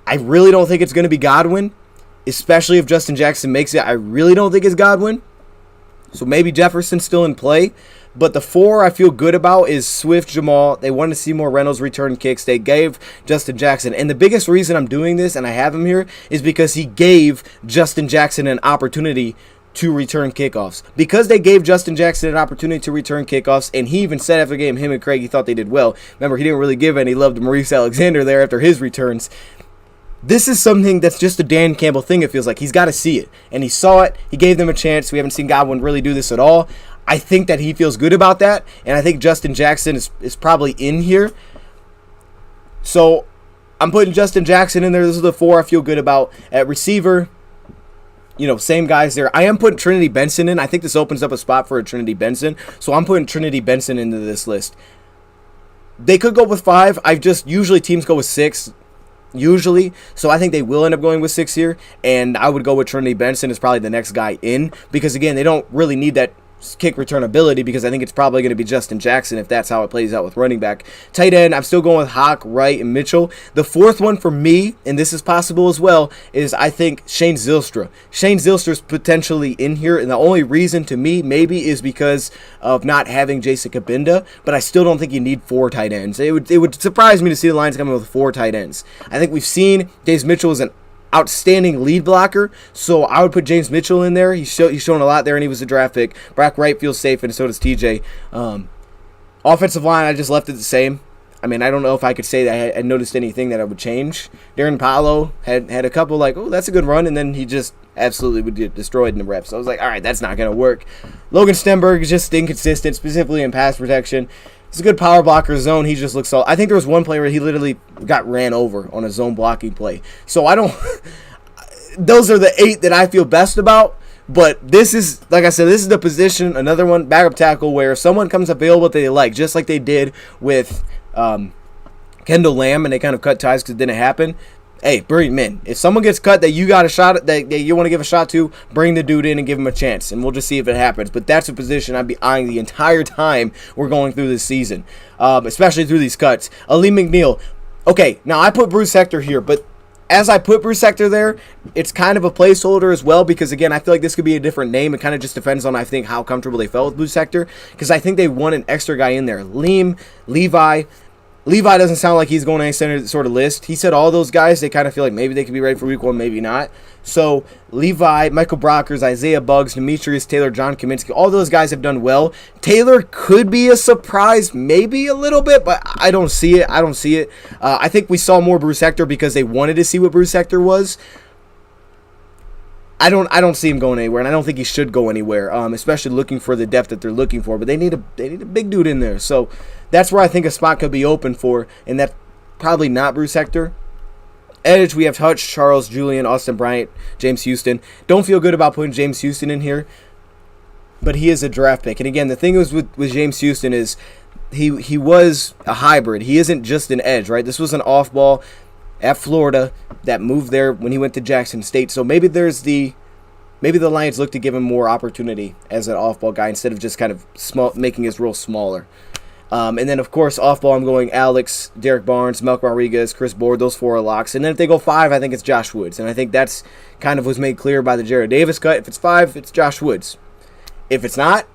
I really don't think it's going to be Godwin, especially if Justin Jackson makes it. I really don't think it's Godwin. So maybe Jefferson's still in play. But the 4 I feel good about is Swift, Jamal. They wanted to see more Reynolds return kicks. They gave Justin Jackson. And the biggest reason I'm doing this, and I have him here, is because he gave Justin Jackson an opportunity to return kickoffs. Because they gave Justin Jackson an opportunity to return kickoffs, and he even said after the game, him and Craig, he thought they did well. Remember, he didn't really give any love to Maurice Alexander there after his returns. This is something that's just a Dan Campbell thing, it feels like. He's got to see it. And he saw it. He gave them a chance. We haven't seen Godwin really do this at all. I think that he feels good about that, and I think Justin Jackson is probably in here. So I'm putting Justin Jackson in there. Those are the 4 I feel good about. At receiver, same guys there. I am putting Trinity Benson in. I think this opens up a spot for a Trinity Benson, so I'm putting Trinity Benson into this list. They could go with 5. Usually teams go with 6. Usually, so I think they will end up going with 6 here, and I would go with Trinity Benson as probably the next guy in, because again, they don't really need that kick return ability, because I think it's probably going to be Justin Jackson if that's how it plays out with running back. Tight end, I'm still going with Hawk, Wright, and Mitchell. The 4th one for me, and this is possible as well, is I think Shane Zylstra. Shane Zylstra's potentially in here, and the only reason to me maybe is because of not having Jason Kabinda, but I still don't think you need 4 tight ends. It would surprise me to see the Lions coming with 4 tight ends. I think we've seen James Mitchell is an outstanding lead blocker, so I would put James Mitchell in there. He's shown a lot there, and he was a draft pick. Brock Wright feels safe, and so does TJ. Offensive line, I just left it the same. I mean, I don't know if I could say that I noticed anything that I would change. Darren Paulo had a couple that's a good run, and then he just absolutely would get destroyed in the reps. So I was like, all right, that's not going to work. Logan Stenberg is just inconsistent, specifically in pass protection. It's a good power blocker zone. He just looks solid. I think there was one play where he literally got ran over on a zone blocking play. So I don't – those are the 8 that I feel best about. But this is, like I said, this is the position, another one, backup tackle, where if someone comes available that they like, just like they did with Kendall Lamb, and they kind of cut ties because it didn't happen, hey, bring him in. If someone gets cut that you got a shot at, that you want to give a shot to, bring the dude in and give him a chance, and we'll just see if it happens. But that's a position I'd be eyeing the entire time we're going through this season, especially through these cuts. Ali McNeil. Okay, now I put Bruce Hector here, but as I put Bruce Hector there, it's kind of a placeholder as well, because again, I feel like this could be a different name. It kind of just depends on, I think, how comfortable they felt with Bruce Hector, because I think they want an extra guy in there. Levi doesn't sound like he's going to any sort of list. He said all those guys, they kind of feel like maybe they could be ready for week 1, maybe not. So Levi, Michael Brockers, Isaiah Buggs, Demetrius Taylor, John Kaminsky, all those guys have done well. Taylor could be a surprise, maybe a little bit, but I don't see it. I think we saw more Bruce Hector because they wanted to see what Bruce Hector was. I don't see him going anywhere, and I don't think he should go anywhere, especially looking for the depth that they're looking for. But they need a big dude in there, so that's where I think a spot could be open for, and that's probably not Bruce Hector. Edge, we have Hutch, Charles, Julian, Austin Bryant, James Houston. Don't feel good about putting James Houston in here, but he is a draft pick. And again, the thing is with James Houston is he was a hybrid. He isn't just an edge, right? This was an off ball at Florida that moved there when he went to Jackson State. So maybe the Lions look to give him more opportunity as an off-ball guy instead of just kind of making his role smaller. And then, of course, off-ball, I'm going Alex, Derek Barnes, Melk Rodriguez, Chris Board. Those 4 are locks. And then if they go 5, I think it's Josh Woods. And I think that's kind of was made clear by the Jarrad Davis cut. If it's 5, it's Josh Woods. If it's not,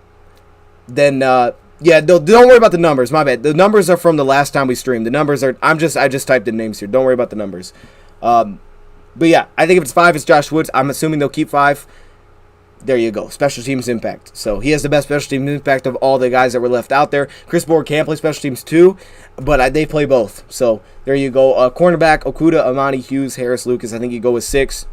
then don't worry about the numbers. My bad. The numbers are from the last time we streamed. The numbers are I just typed in names here. Don't worry about the numbers. But yeah, I think if it's 5, it's Josh Woods. I'm assuming they'll keep 5. There you go. Special teams impact. So he has the best special teams impact of all the guys that were left out there. Chris Board can play special teams too, but they play both. So there you go. Cornerback, Okuda, Amani, Hughes, Harris, Lucas. I think you go with 6.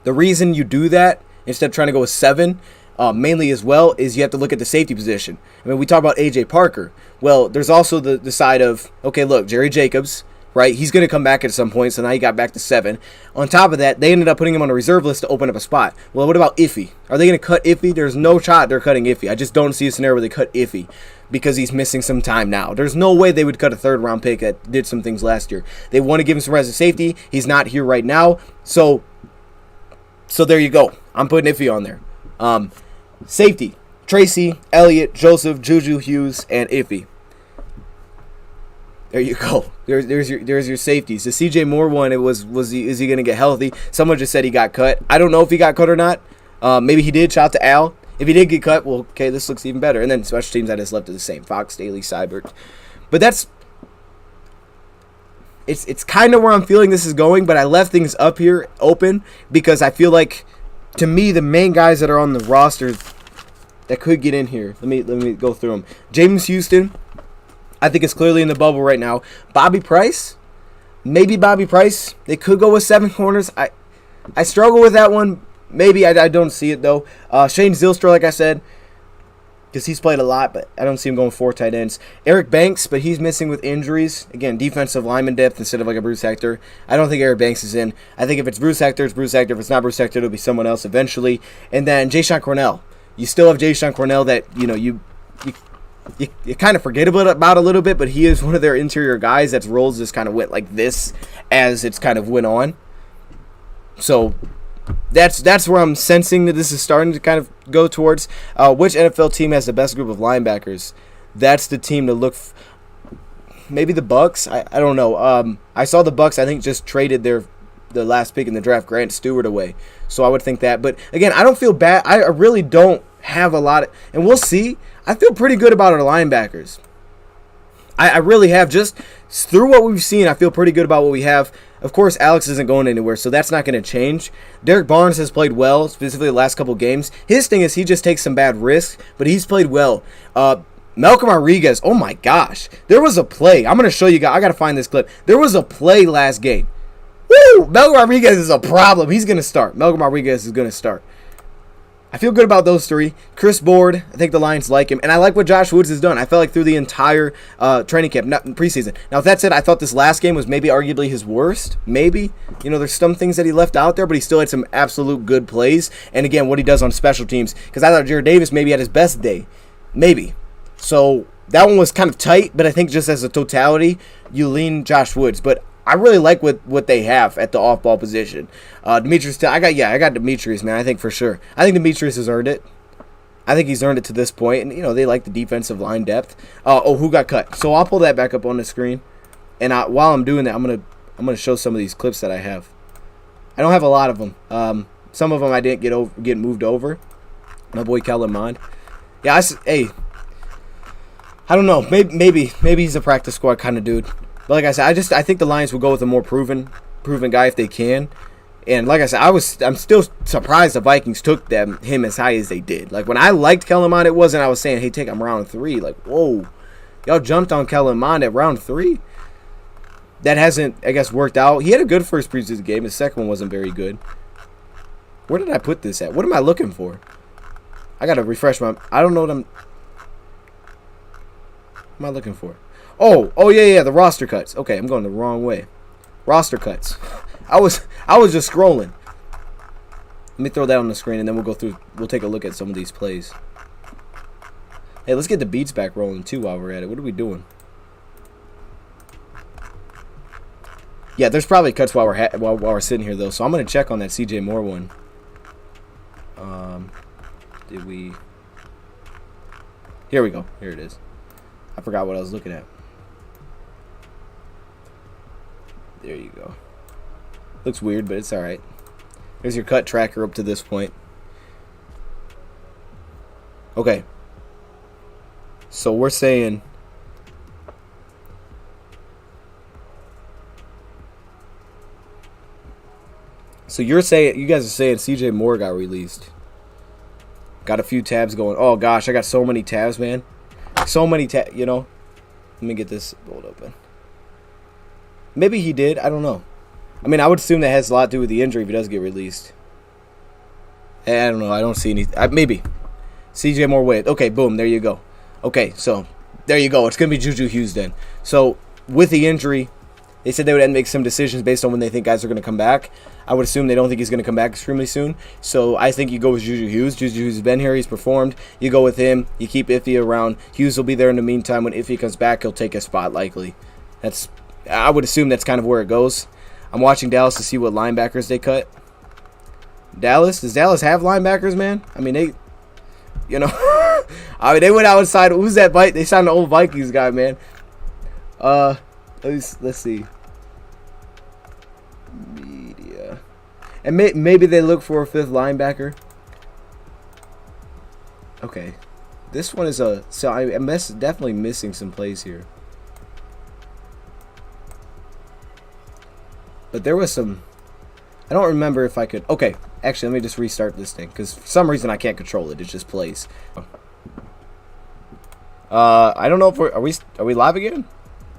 The reason you do that instead of trying to go with 7, mainly as well, is you have to look at the safety position. I mean, we talk about A.J. Parker. Well, there's also the side of, okay, look, Jerry Jacobs, right? He's going to come back at some point, so now he got back to 7. On top of that, they ended up putting him on a reserve list to open up a spot. Well, what about Iffy? Are they going to cut Iffy? There's no shot they're cutting Iffy. I just don't see a scenario where they cut Iffy because he's missing some time now. There's no way they would cut a third-round pick that did some things last year. They want to give him some rest of safety. He's not here right now, so there you go. I'm putting Iffy on there. Safety: Tracy, Elliott, Joseph, Juju, Hughes, and Iffy. There you go. There's your safeties. The C.J. Moore one, is he going to get healthy? Someone just said he got cut. I don't know if he got cut or not. Maybe he did. Shout out to Al. If he did get cut, well, okay, this looks even better. And then special teams, I just left it the same. Fox, Daly, Seibert. But it's kind of where I'm feeling this is going, but I left things up here open because I feel like, to me, the main guys that are on the roster that could get in here, let me go through them. James Houston, I think it's clearly in the bubble right now. Bobby Price, maybe Bobby Price. They could go with 7 corners. I struggle with that one. Maybe I don't see it, though. Shane Zylstra, like I said, because he's played a lot, but I don't see him going 4 tight ends. Eric Banks, but he's missing with injuries. Again, defensive lineman depth instead of like a Bruce Hector. I don't think Eric Banks is in. I think if it's Bruce Hector, it's Bruce Hector. If it's not Bruce Hector, it'll be someone else eventually. And then Jayshon Cornell. You still have Jayshon Cornell that, you kind of forget about a little bit, but he is one of their interior guys that's roles just kind of went like this as it's kind of went on. So that's where I'm sensing that this is starting to kind of go towards. Which NFL team has the best group of linebackers? That's the team to look. Maybe the Bucks. I don't know. I saw the Bucks, I think, just traded the last pick in the draft, Grant Stewart, away. So I would think that. But again, I don't feel bad. I really don't have a lot of, and we'll see. I feel pretty good about our linebackers. I really have. Just through what we've seen, I feel pretty good about what we have. Of course, Alex isn't going anywhere, so that's not going to change. Derek Barnes has played well, specifically the last couple games. His thing is he just takes some bad risks, but he's played well. Malcolm Rodriguez, oh my gosh. There was a play. I'm going to show you guys. I got to find this clip. There was a play last game. Woo! Malcolm Rodriguez is a problem. He's going to start. Malcolm Rodriguez is going to start. I feel good about those 3. Chris Board, I think the Lions like him. And I like what Josh Woods has done. I felt like through the entire training camp, not preseason. Now, with that said, I thought this last game was maybe arguably his worst. Maybe. There's some things that he left out there, but he still had some absolute good plays. And again, what he does on special teams. Because I thought Jared Davis maybe had his best day. Maybe. So that one was kind of tight, but I think just as a totality, you lean Josh Woods. But I really like what they have at the off-ball position. Demetrius, I got Demetrius, man. I think for sure. I think Demetrius has earned it. I think he's earned it to this point. And, they like the defensive line depth. Who got cut? So I'll pull that back up on the screen. And while I'm doing that, I'm gonna show some of these clips that I have. I don't have a lot of them. Some of them I didn't get moved over. My boy Kellen Mond. Yeah, I don't know. Maybe he's a practice squad kind of dude. But like I said, I think the Lions will go with a more proven guy if they can. And like I said, I'm still surprised the Vikings took him as high as they did. Like when I liked Kellen Mond, it wasn't I was saying, hey, take him round 3. Like, whoa, y'all jumped on Kellen Mond at round 3. That hasn't, I guess, worked out. He had a good first preseason game. His second one wasn't very good. Where did I put this at? What am I looking for? I gotta refresh I don't know what what am I looking for? Oh yeah, the roster cuts. Okay, I'm going the wrong way. Roster cuts. I was just scrolling. Let me throw that on the screen and then we'll take a look at some of these plays. Hey, let's get the beats back rolling too while we're at it. What are we doing? Yeah, there's probably cuts while we're sitting here though. So I'm gonna check on that C.J. Moore one. Here we go. Here it is. I forgot what I was looking at. There you go. Looks weird, but it's alright. There's your cut tracker up to this point. Okay. So we're saying... So you guys are saying C.J. Moore got released. Got a few tabs going. Oh gosh, I got so many tabs, man. So many tabs, Let me get this rolled open. Maybe he did. I don't know. I mean, I would assume that has a lot to do with the injury if he does get released. I don't know. I don't see any. Maybe. CJ Moore width. Okay, boom, there you go. Okay, so there you go. It's going to be Juju Hughes then. So with the injury, they said they would make some decisions based on when they think guys are going to come back. I would assume they don't think he's going to come back extremely soon. So I think you go with Juju Hughes. Juju Hughes has been here. He's performed. You go with him. You keep Iffy around. Hughes will be there in the meantime. When Iffy comes back, he'll take a spot likely. I would assume that's kind of where it goes. I'm watching Dallas to see what linebackers they cut. Dallas? Does Dallas have linebackers, man? I mean, they, you know, I mean, they went outside. Who's that? They signed the old Vikings guy, man. Let's see. Media. And maybe they look for a 5th linebacker. Okay. This one is a... So I'm definitely missing some plays here. But there was some... I don't remember if I could... Okay. Actually, let me just restart this thing. Because for some reason I can't control it. It just plays. I don't know if are we live again?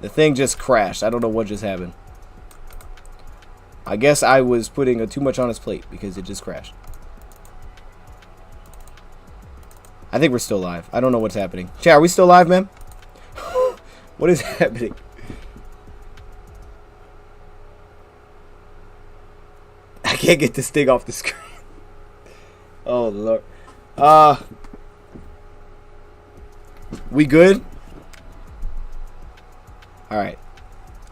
The thing just crashed. I don't know what just happened. I guess I was putting too much on his plate because it just crashed. I think we're still live. I don't know what's happening. Chat, are we still live, man? What is happening? I can't get this thing off the screen. Oh, Lord. We good? All right.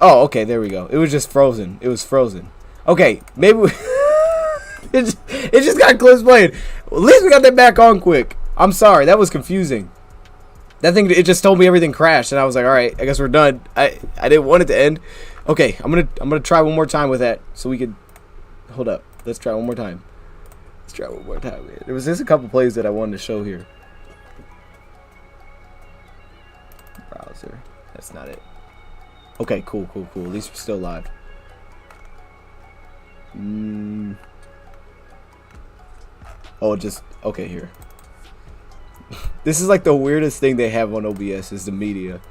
Oh, okay, there we go. It was just frozen. It was frozen. Okay, maybe it just got clips playing. Well, at least we got that back on quick. I'm sorry, that was confusing. That thing, it just told me everything crashed, and I was like, all right, I guess we're done. I didn't want it to end. Okay, I'm gonna try one more time with that, so we could hold up. Let's try one more time. Let's try one more time, man. There was just a couple plays that I wanted to show here. Browser. That's not it. Okay, cool. At least we're still live. Oh, just okay here. This is like the weirdest thing they have on OBS is the media.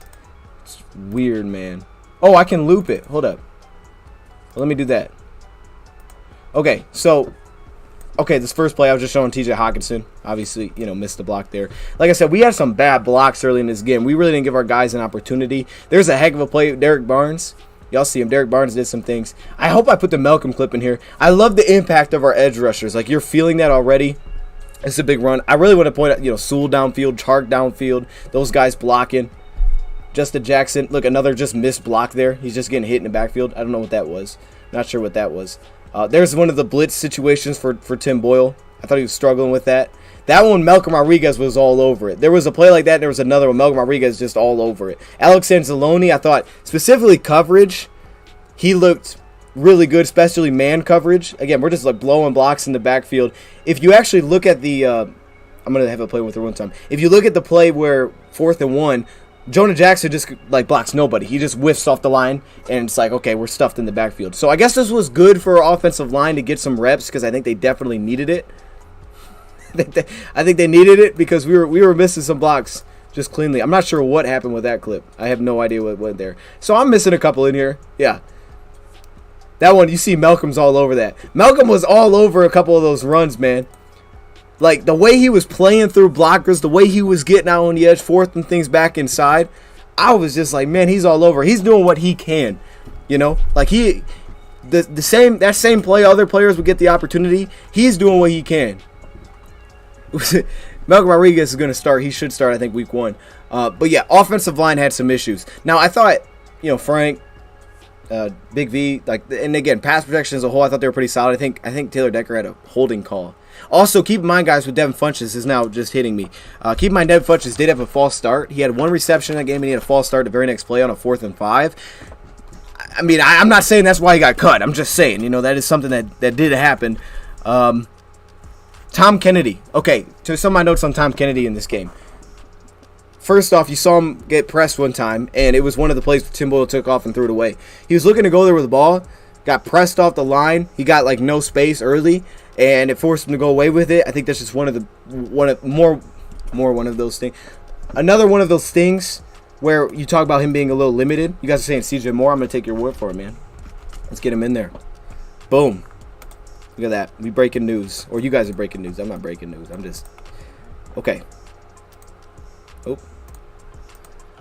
It's weird, man. Oh, I can loop it. Hold up. Let me do that. Okay, so this first play I was just showing TJ Hawkinson. Obviously, you know, missed the block there. Like I said, we had some bad blocks early in this game. We really didn't give our guys an opportunity. There's a heck of a play, Derek Barnes. Y'all see him. Derek Barnes did some things. I hope I put the Malcolm clip in here. I love the impact of our edge rushers. Like, you're feeling that already. It's a big run. I really want to point out, you know, Sewell downfield, Chark downfield. Those guys blocking. Justin Jackson. Look, another just missed block there. He's just getting hit in the backfield. I don't know what that was. Not sure what that was. There's one of the blitz situations for Tim Boyle. I thought he was struggling with that. That one, Malcolm Rodriguez was all over it. There was a play like that, and there was another one. Malcolm Rodriguez just all over it. Alex Anzalone, I thought, specifically coverage, he looked really good, especially man coverage. Again, we're just like blowing blocks in the backfield. If you actually look at the, I'm going to have a play with her one time. If you look at the play where 4th and 1, Jonah Jackson just like blocks nobody. He just whiffs off the line, and it's like, okay, we're stuffed in the backfield. So I guess this was good for our offensive line to get some reps because I think they definitely needed it. I think they needed it because we were missing some blocks just cleanly. I'm not sure what happened with that clip. I have no idea what went there. So I'm missing a couple in here. Yeah. That one, you see Malcolm's all over that. Malcolm was all over a couple of those runs, man. Like, the way he was playing through blockers, the way he was getting out on the edge, forcing things back inside, I was just like, man, he's all over. He's doing what he can, you know? Like, that same play, other players would get the opportunity. He's doing what he can. Malcolm Rodriguez is going to start. He should start, I think, week 1. But, yeah, offensive line had some issues. Now, I thought, you know, Frank, Big V, like, and again, pass protection as a whole, I thought they were pretty solid. I think Taylor Decker had a holding call. Also, keep in mind, guys, with Devin Funchess is now just hitting me. Keep in mind, Devin Funchess did have a false start. He had 1 reception in that game, and he had a false start the very next play on a 4th and 5. I mean, I'm not saying that's why he got cut. I'm just saying, you know, that is something that did happen. Tom Kennedy. Okay, to some of my notes on Tom Kennedy in this game. First off, you saw him get pressed one time, and it was one of the plays where Tim Boyle took off and threw it away. He was looking to go there with the ball, got pressed off the line. He got, like, no space early, and it forced him to go away with it. I think that's just one of those things. Another one of those things where you talk about him being a little limited. You guys are saying CJ Moore. I'm going to take your word for it, man. Let's get him in there. Boom. Look at that. We breaking news. Or you guys are breaking news. I'm not breaking news. I'm just... Okay.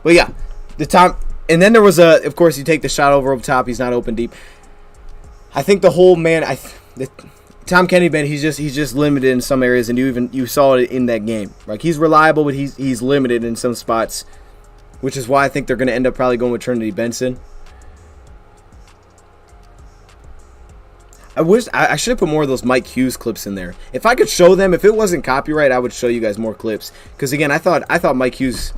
But yeah, the time, and then there was of course, you take the shot over up top. He's not open deep. I think the whole Tom Kennedy, man, he's just limited in some areas, and you saw it in that game. Like, he's reliable, but he's limited in some spots, which is why I think they're going to end up probably going with Trinity Benson. I should have put more of those Mike Hughes clips in there. If I could show them, if it wasn't copyright, I would show you guys more clips. Because again, I thought Mike Hughes,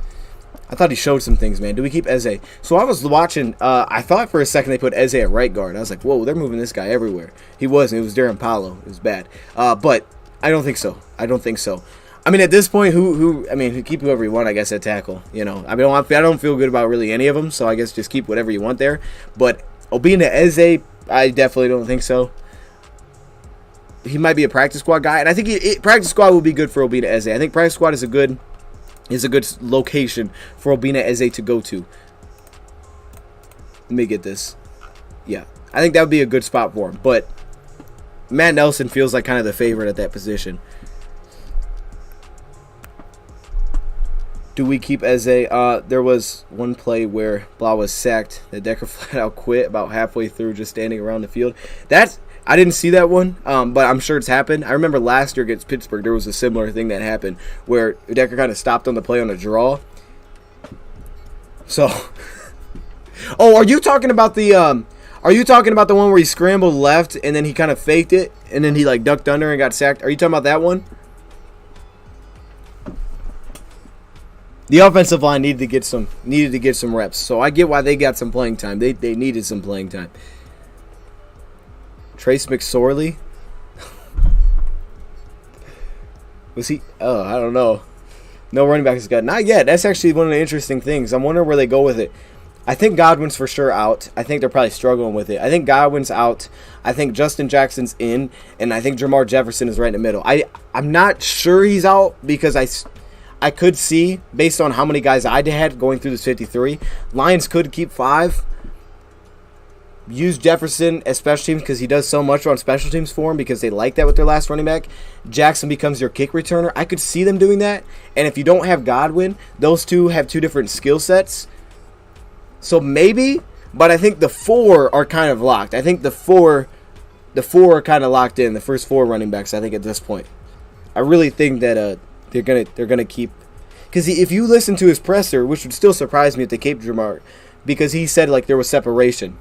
I thought he showed some things, man. Do we keep Eze? So I was watching. I thought for a second they put Eze at right guard. I was like, whoa, they're moving this guy everywhere. He wasn't. It was Darren Paulo. It was bad. But I don't think so. I mean, at this point, keep whoever you want, I guess, at tackle. You know, I don't feel good about really any of them. So I guess just keep whatever you want there. But Obina Eze, I definitely don't think so. He might be a practice squad guy, and I think practice squad will be good for Obina Eze. I think practice squad is a good location for Obina Eze to go to. Let me get this. Yeah, I think that would be a good spot for him. But Matt Nelson feels like kind of the favorite at that position. Do we keep Eze? There was one play where Blau was sacked that Decker flat out quit about halfway through, just standing around the field. I didn't see that one, but I'm sure it's happened. I remember last year against Pittsburgh, there was a similar thing that happened where Decker kind of stopped on the play on a draw. So, are you talking about the one where he scrambled left and then he kind of faked it and then he like ducked under and got sacked? Are you talking about that one? The offensive line needed to get some reps, so I get why they got some playing time. They needed some playing time. Trace McSorley? Was he? Oh, I don't know. No running back has got. Not yet. That's actually one of the interesting things. I'm wondering where they go with it. I think Godwin's for sure out. I think they're probably struggling with it. I think Godwin's out. I think Justin Jackson's in. And I think Jamar Jefferson is right in the middle. I'm not sure he's out because I could see, based on how many guys I had going through this 53, Lions could keep 5. Use Jefferson as special teams because he does so much on special teams for them because they like that with their last running back. Jackson becomes your kick returner. I could see them doing that. And if you don't have Godwin, those two have 2 different skill sets. So maybe, but I think the 4 are kind of locked. I think the four are kind of locked in. The first 4 running backs, I think, at this point. I really think that they're gonna keep, because if you listen to his presser, which would still surprise me if they kept Jamar, because he said like there was separation.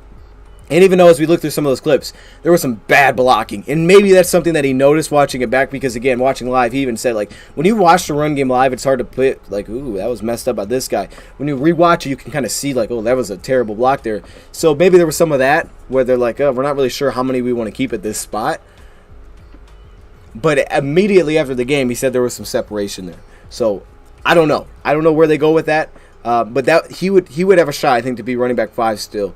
And even though as we look through some of those clips, there was some bad blocking. And maybe that's something that he noticed watching it back because, again, watching live, he even said, like, when you watch the run game live, it's hard to put, like, ooh, that was messed up by this guy. When you rewatch it, you can kind of see, like, oh, that was a terrible block there. So maybe there was some of that where they're like, oh, we're not really sure how many we want to keep at this spot. But immediately after the game, he said there was some separation there. So I don't know. I don't know where they go with that. But that he would have a shot, I think, to be running back 5 still.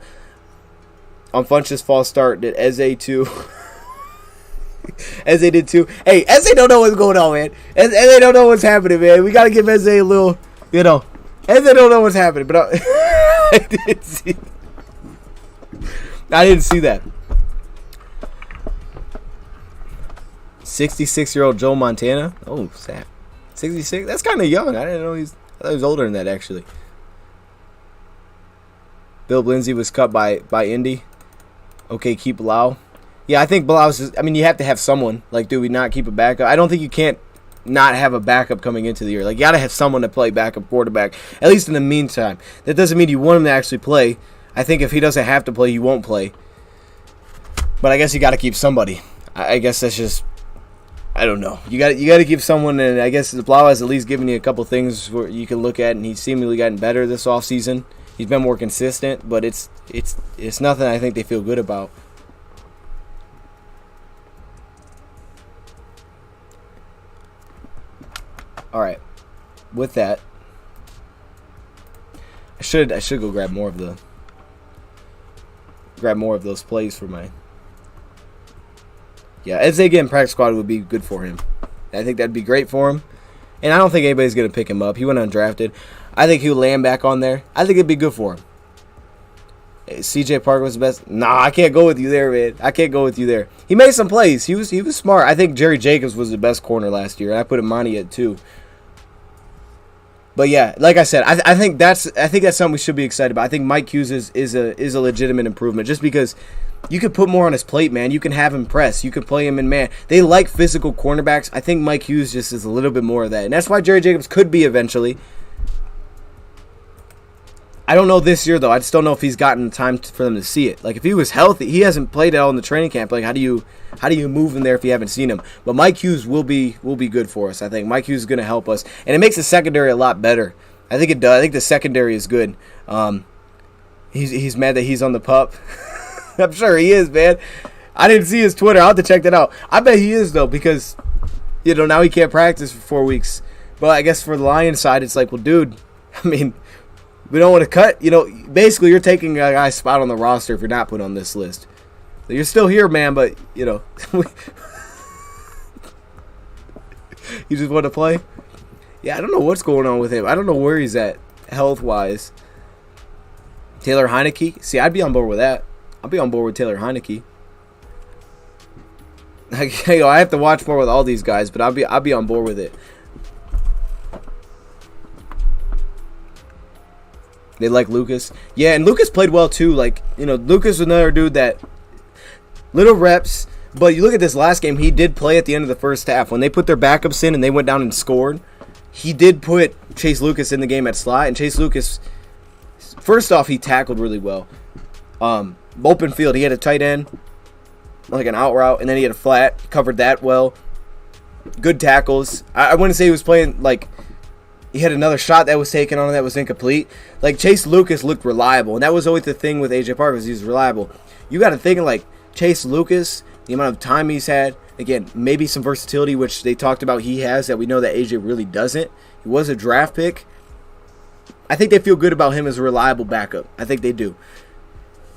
On Funch's false start, did Eze too? Eze did too. Hey, Eze don't know what's going on, man. Eze don't know what's happening, man. We got to give Eze a little, Eze don't know what's happening. But I didn't see that. 66-year-old Joe Montana. Oh, sad. 66? That's kind of young. I didn't know I thought he was older than that, actually. Bill Lindsay was cut by Indy. Okay, keep Blau. Yeah, I think Blau's just, you have to have someone. Like, do we not keep a backup? I don't think you can't not have a backup coming into the year. Like, you got to have someone to play backup quarterback, at least in the meantime. That doesn't mean you want him to actually play. I think if he doesn't have to play, he won't play. But I guess you got to keep somebody. I guess that's just, I don't know. You got to give someone, and I guess Blau has at least given you a couple things where you can look at, and he's seemingly gotten better this offseason. He's been more consistent, but it's nothing I think they feel good about. All right. With that, I should go grab more of those plays for my. Yeah, Eze again, practice squad would be good for him. I think that'd be great for him. And I don't think anybody's going to pick him up. He went undrafted. I think he'll land back on there. I think it'd be good for him. CJ Parker was the best. Nah, I can't go with you there, man. I can't go with you there. He made some plays. He was smart. I think Jerry Jacobs was the best corner last year. I put Imani at 2. But yeah, like I said, I think that's something we should be excited about. I think Mike Hughes is a legitimate improvement just because you could put more on his plate, man. You can have him press. You can play him in man. They like physical cornerbacks. I think Mike Hughes just is a little bit more of that. And that's why Jerry Jacobs could be eventually. I don't know this year, though. I just don't know if he's gotten time for them to see it. Like, if he was healthy, he hasn't played at all in the training camp. Like, how do you move him there if you haven't seen him? But Mike Hughes will be good for us, I think. Mike Hughes is going to help us. And it makes the secondary a lot better. I think it does. I think the secondary is good. He's mad that he's on the pup. I'm sure he is, man. I didn't see his Twitter. I'll have to check that out. I bet he is, though, because, now he can't practice for 4 weeks. But I guess for the Lions side, it's like, well, dude, I mean, we don't want to cut. Basically, you're taking a guy's spot on the roster if you're not put on this list. So you're still here, man, but, you just want to play? Yeah, I don't know what's going on with him. I don't know where he's at health-wise. Taylor Heineke? See, I'd be on board with that. I'll be on board with Taylor Heineke. I have to watch more with all these guys, but I'll be on board with it. They like Lucas. Yeah, and Lucas played well too. Like, Lucas was another dude that little reps, but you look at this last game, he did play at the end of the first half. When they put their backups in and they went down and scored, he did put Chase Lucas in the game at slot, and Chase Lucas, first off, he tackled really well. Open field, he had a tight end, like an out route, and then he had a flat, covered that well. Good tackles. I wouldn't say he was playing like he had another shot that was taken on him that was incomplete. Like, Chase Lucas looked reliable, and that was always the thing with A.J. Parker, is he was reliable. You got to think, like, Chase Lucas, the amount of time he's had, again, maybe some versatility, which they talked about he has that we know that A.J. really doesn't. He was a draft pick. I think they feel good about him as a reliable backup. I think they do.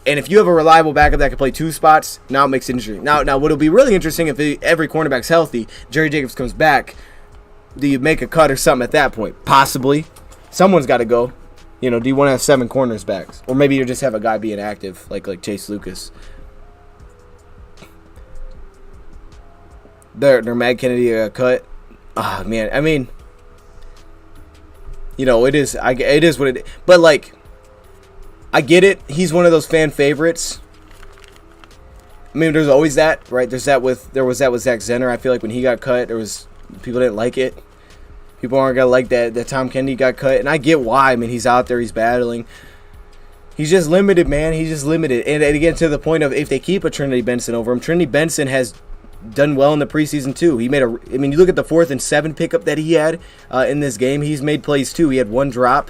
And if you have a reliable backup that can play two spots, now it makes it interesting. Now what'll be really interesting if every cornerback's healthy, Jerry Jacobs comes back, do you make a cut or something at that point? Possibly. Someone's got to go. Do you want to have 7 corners backs? Or maybe you just have a guy being active, like Chase Lucas. They're Mad Kennedy cut. Ah, man. I mean, it is what it is. But, like, I get it. He's one of those fan favorites. I mean, there's always that, right? There was that with Zach Zenner. I feel like when he got cut, people didn't like it. People aren't going to like that Tom Kennedy got cut. And I get why. I mean, he's out there. He's battling. He's just limited, man. He's just limited. And again, to the point of if they keep a Trinity Benson over him, Trinity Benson has done well in the preseason too. You look at the 4th and 7 pickup that he had in this game. He's made plays too. He had one drop.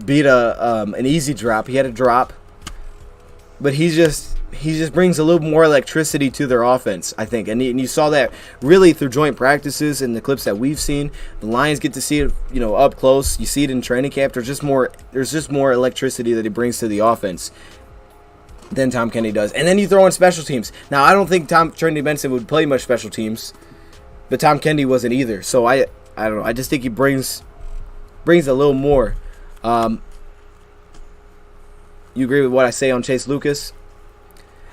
Beat an easy drop. He had a drop. But he just brings a little more electricity to their offense, I think. And you saw that really through joint practices and the clips that we've seen. The Lions get to see it, up close. You see it in training camp. There's just more electricity that he brings to the offense than Tom Kennedy does. And then you throw in special teams. Now, I don't think Trinity Benson would play much special teams, but Tom Kennedy wasn't either. So I don't know. I just think he brings a little more. You agree with what I say on Chase Lucas?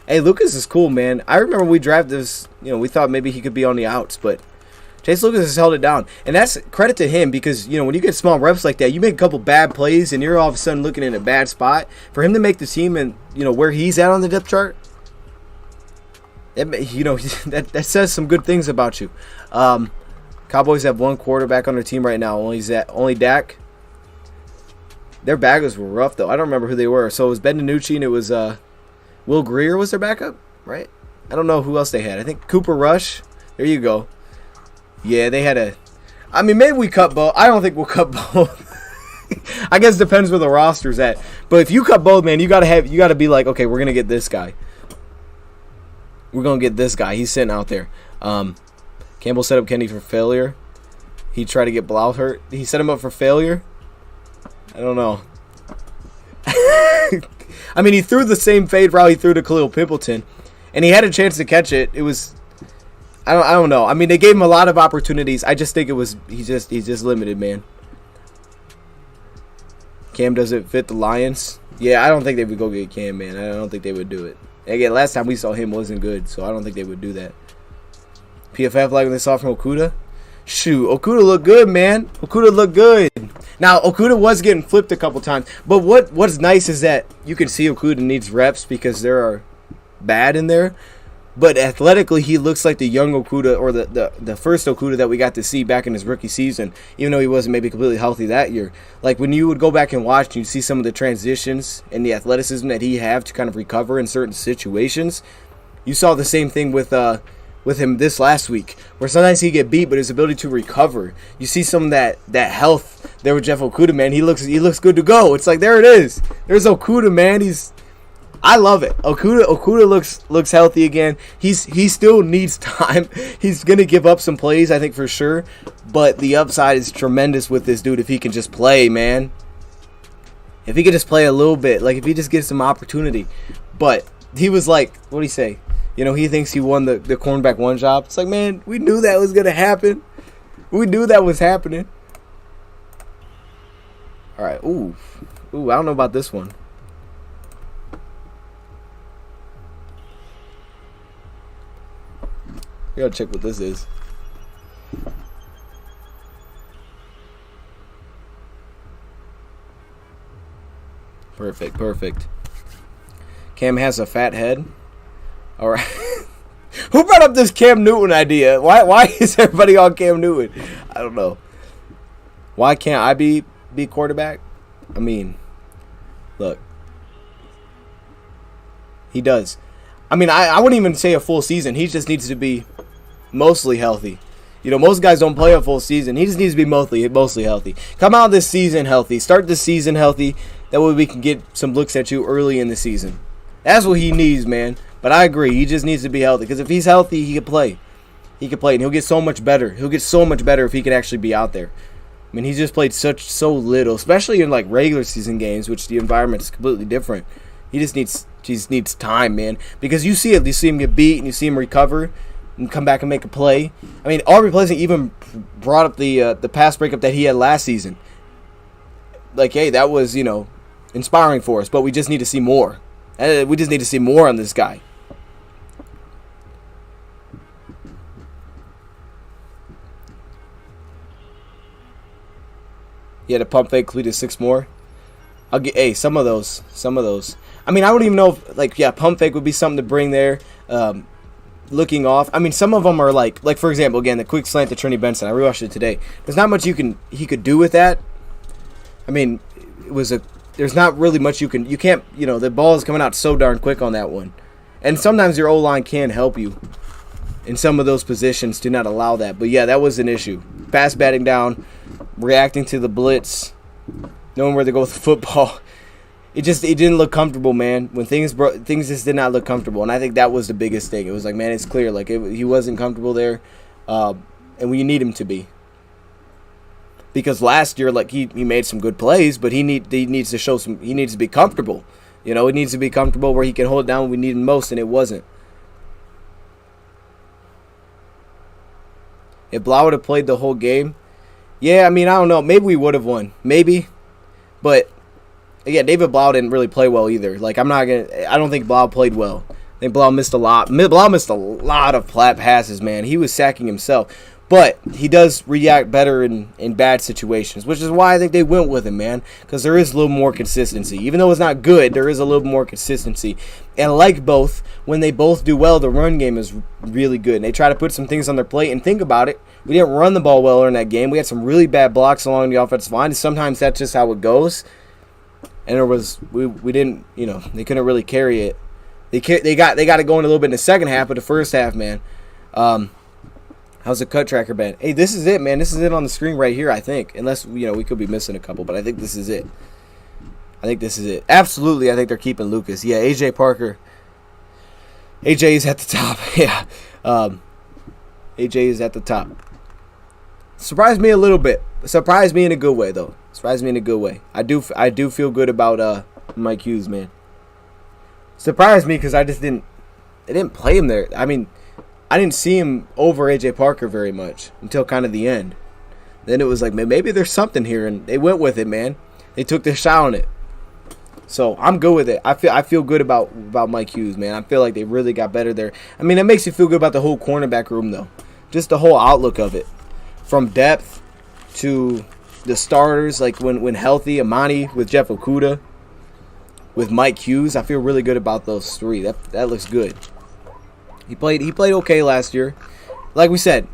Hey, Lucas is cool, man. I remember we drafted this, we thought maybe he could be on the outs, but Chase Lucas has held it down. And that's credit to him because, when you get small reps like that, you make a couple bad plays and you're all of a sudden looking in a bad spot. For him to make the team and, where he's at on the depth chart, that says some good things about you. Cowboys have one quarterback on their team right now, only Dak. Their backers were rough, though. I don't remember who they were. So it was Ben DiNucci and it was Will Greer was their backup, right? I don't know who else they had. I think Cooper Rush. There you go. Yeah, they had maybe we cut both. I don't think we'll cut both. I guess it depends where the roster's at. But if you cut both, man, you gotta be like, okay, we're gonna get this guy. We're gonna get this guy. He's sitting out there. Campbell set up Kennedy for failure. He tried to get Blau hurt. He set him up for failure. I don't know. I mean, he threw the same fade route he threw to Khalil Pimpleton, and he had a chance to catch it. It was, I don't know. I mean, they gave him a lot of opportunities. I just think he's just limited, man. Cam doesn't fit the Lions. Yeah, I don't think they would go get Cam, man. I don't think they would do it. Again, last time we saw him wasn't good, so I don't think they would do that. PFF like when they saw from Okuda. Shoot, Okudah looked good, man. Okudah looked good. Now, Okudah was getting flipped a couple times. But what's nice is that you can see Okudah needs reps because there are bad in there. But athletically, he looks like the young Okudah, or the first Okudah that we got to see back in his rookie season, even though he wasn't maybe completely healthy that year. Like, when you would go back and watch, you'd see some of the transitions and the athleticism that he have to kind of recover in certain situations. You saw the same thing with him this last week, where sometimes he'd get beat, but his ability to recover. You see some of that health there with Jeff Okudah, man. He looks good to go. It's like, there it is. There's Okudah, man. I love it. Okudah looks healthy again. He still needs time. He's gonna give up some plays, I think, for sure. But the upside is tremendous with this dude if he can just play, man. If he could just play a little bit, like if he just gets some opportunity. But he was like, what'd he say? He thinks he won the cornerback 1 job. It's like, man, we knew that was gonna happen. We knew that was happening. All right. Ooh, I don't know about this one. I gotta check what this is. Perfect. Cam has a fat head. All right. Who brought up this Cam Newton idea? Why is everybody on Cam Newton? I don't know. Why can't I be quarterback? I mean, look. He does. I mean, I wouldn't even say a full season. He just needs to be mostly healthy. Most guys don't play a full season. He just needs to be mostly healthy. Come out this season healthy. Start the season healthy. That way we can get some looks at you early in the season. That's what he needs, man. But I agree. He just needs to be healthy. Because if he's healthy, he can play. He can play, and he'll get so much better. He'll get so much better if he can actually be out there. I mean, he's just played so little, especially in like regular season games, which the environment is completely different. He just needs time, man. Because you see it. You see him get beat, and you see him recover and come back and make a play. I mean, Aubrey Pleasant even brought up the pass breakup that he had last season. Like, hey, that was, inspiring for us, but we just need to see more. We just need to see more on this guy. He had a pump fake, completed 6 more. I'll get some of those. I mean, I don't even know if pump fake would be something to bring there. Looking off. I mean, some of them are like for example, again, the quick slant to Trinity Benson. I rewatched it today. There's not much he could do with that. I mean, there's not really much you can't, the ball is coming out so darn quick on that one. And sometimes your O-line can help you. In some of those positions, do not allow that. But yeah, that was an issue. Pass batting down, reacting to the blitz, knowing where to go with the football. It didn't look comfortable, man. When things just did not look comfortable, and I think that was the biggest thing. It was like, man, it's clear, he wasn't comfortable there, and we need him to be. Because last year, he made some good plays, but he needs to show some. He needs to be comfortable. He needs to be comfortable where he can hold it down when we need him most, and it wasn't. If Blau would have played the whole game, yeah, I mean, I don't know. Maybe we would have won. Maybe, but. Yeah, David Blau didn't really play well either. I don't think Blau played well. I think Blau missed a lot. Blau missed a lot of flat passes, man. He was sacking himself. But he does react better in bad situations, which is why I think they went with him, man. Because there is a little more consistency. Even though it's not good, there is a little more consistency. And like both, when they both do well, the run game is really good. And they try to put some things on their plate. And think about it. We didn't run the ball well in that game. We had some really bad blocks along the offensive line. And sometimes that's just how it goes. And we didn't, they couldn't really carry it. They got it going a little bit in the second half, but the first half, man. How's the cut tracker been? Hey, this is it, man. This is it on the screen right here, I think. Unless, we could be missing a couple, but I think this is it. Absolutely, I think they're keeping Lucas. Yeah, A.J. Parker. A.J. is at the top. Yeah. A.J. is at the top. Surprised me a little bit. Surprised me in a good way, though. Surprised me in a good way. I do feel good about Mike Hughes, man. Surprised me because they didn't play him there. I mean, I didn't see him over A.J. Parker very much until kind of the end. Then it was like, man, maybe there's something here, and they went with it, man. They took their shot on it. So I'm good with it. I feel good about Mike Hughes, man. I feel like they really got better there. I mean, it makes you feel good about the whole cornerback room, though. Just the whole outlook of it. from depth to the starters, like when healthy, Amani with Jeff Okudah, with Mike Hughes. I feel really good about those three. That looks good. He played okay last year. Like we said,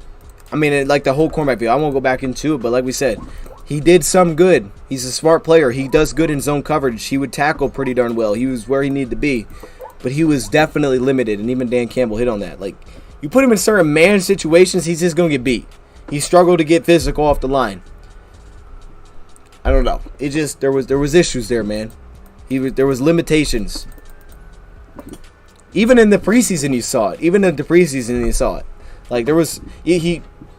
I mean, like the whole cornerback field. I won't go back into it, but like we said, he did some good. He's a smart player. He does good in zone coverage. He would tackle pretty darn well. He was where he needed to be, but he was definitely limited, and even Dan Campbell hit on that. Like, you put him in certain man situations, he's just going to get beat. He struggled to get physical off the line. I don't know. It just, there was issues there, man. There was limitations. Even in the preseason, you saw it. Like, there was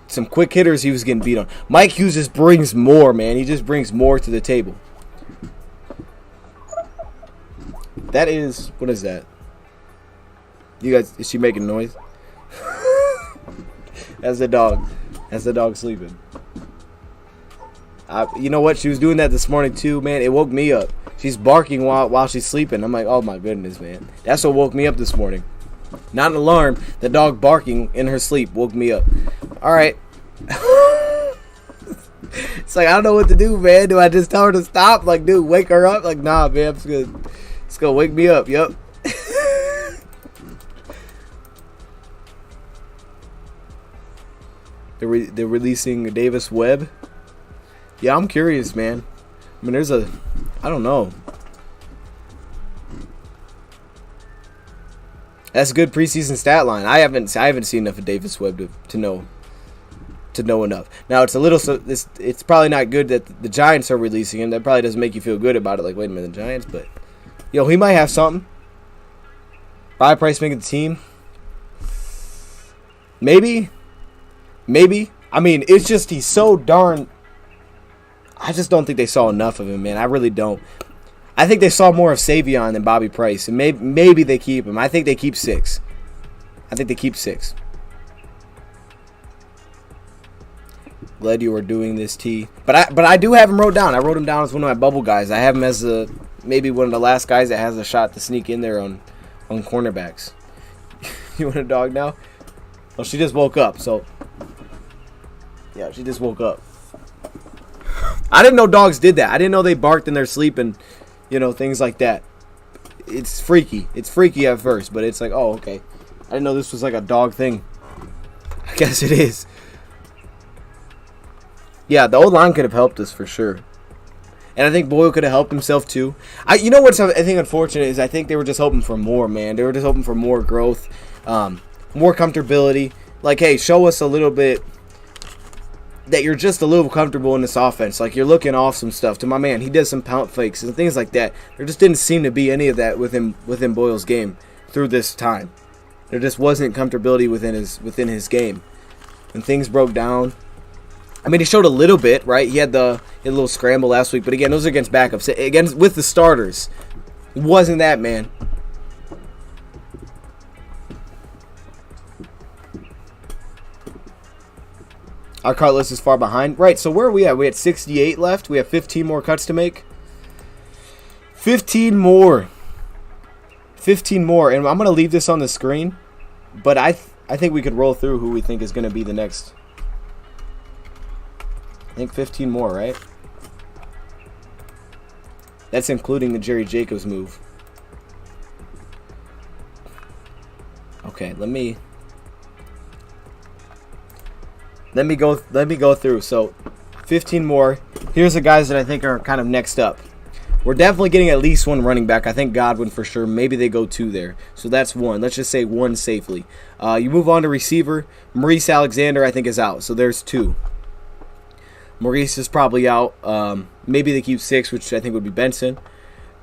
some quick hitters he was getting beat on. Mike Hughes just brings more, man. He just brings more to the table. That is, what is that? You guys, is she making noise? That's the dog. That's the dog sleeping. You know what? She was doing that this morning too, man. It woke me up. She's barking while she's sleeping. I'm like, oh my goodness, man. That's what woke me up this morning. Not an alarm. The dog barking in her sleep woke me up. All right. It's like, I don't know what to do, man. Do I just tell her to stop? Like, dude, wake her up? Like, nah, man. It's good. It's gonna wake me up. Yep. They're releasing Davis Webb. Yeah, I'm curious, man. I mean, I don't know. That's a good preseason stat line. I haven't seen enough of Davis Webb to know enough. Now it's probably not good that the Giants are releasing him. That probably doesn't make you feel good about it. Like, wait a minute, the Giants, but he might have something. Buy price making the team. Maybe. I mean, it's just he's so darn. I just don't think they saw enough of him, man. I really don't. I think they saw more of Savion than Bobby Price, and maybe they keep him. I think they keep 6. Glad you are doing this, T. But I do have him wrote down. I wrote him down as one of my bubble guys. I have him as maybe one of the last guys that has a shot to sneak in there on cornerbacks. You want a dog now? Well, she just woke up, so yeah, she just woke up. I didn't know dogs did that. I didn't know they barked in their sleep and, things like that. It's freaky. It's freaky at first, but it's like, oh, okay. I didn't know this was like a dog thing. I guess it is. Yeah, the old line could have helped us for sure. And I think Boyle could have helped himself too. You know what's I think unfortunate is I think they were just hoping for more, man. They were just hoping for more growth, more comfortability. Like, hey, show us a little bit that you're just a little comfortable in this offense. Like, you're looking off some stuff. To my man, he does some pound fakes and things like that. There just didn't seem to be any of that within Boyle's game through this time. There just wasn't comfortability within his game. When things broke down, I mean, he showed a little bit, right? He had a little scramble last week, but again, those are against backups. Against with the starters, it wasn't that, man. Our cut list is far behind. Right, so where are we at? We had 68 left. We have 15 more cuts to make. 15 more. 15 more. And I'm going to leave this on the screen. But I think we could roll through who we think is going to be the next. I think 15 more, right? That's including the Jerry Jacobs move. Okay, let me go through. So 15 more. Here's the guys that I think are kind of next up. We're definitely getting at least one running back. I think Godwin for sure. Maybe they go 2 there. So that's 1. Let's just say 1 safely. You move on to receiver. Maurice Alexander, I think, is out. So there's 2. Maurice is probably out. Maybe they keep 6, which I think would be Benson.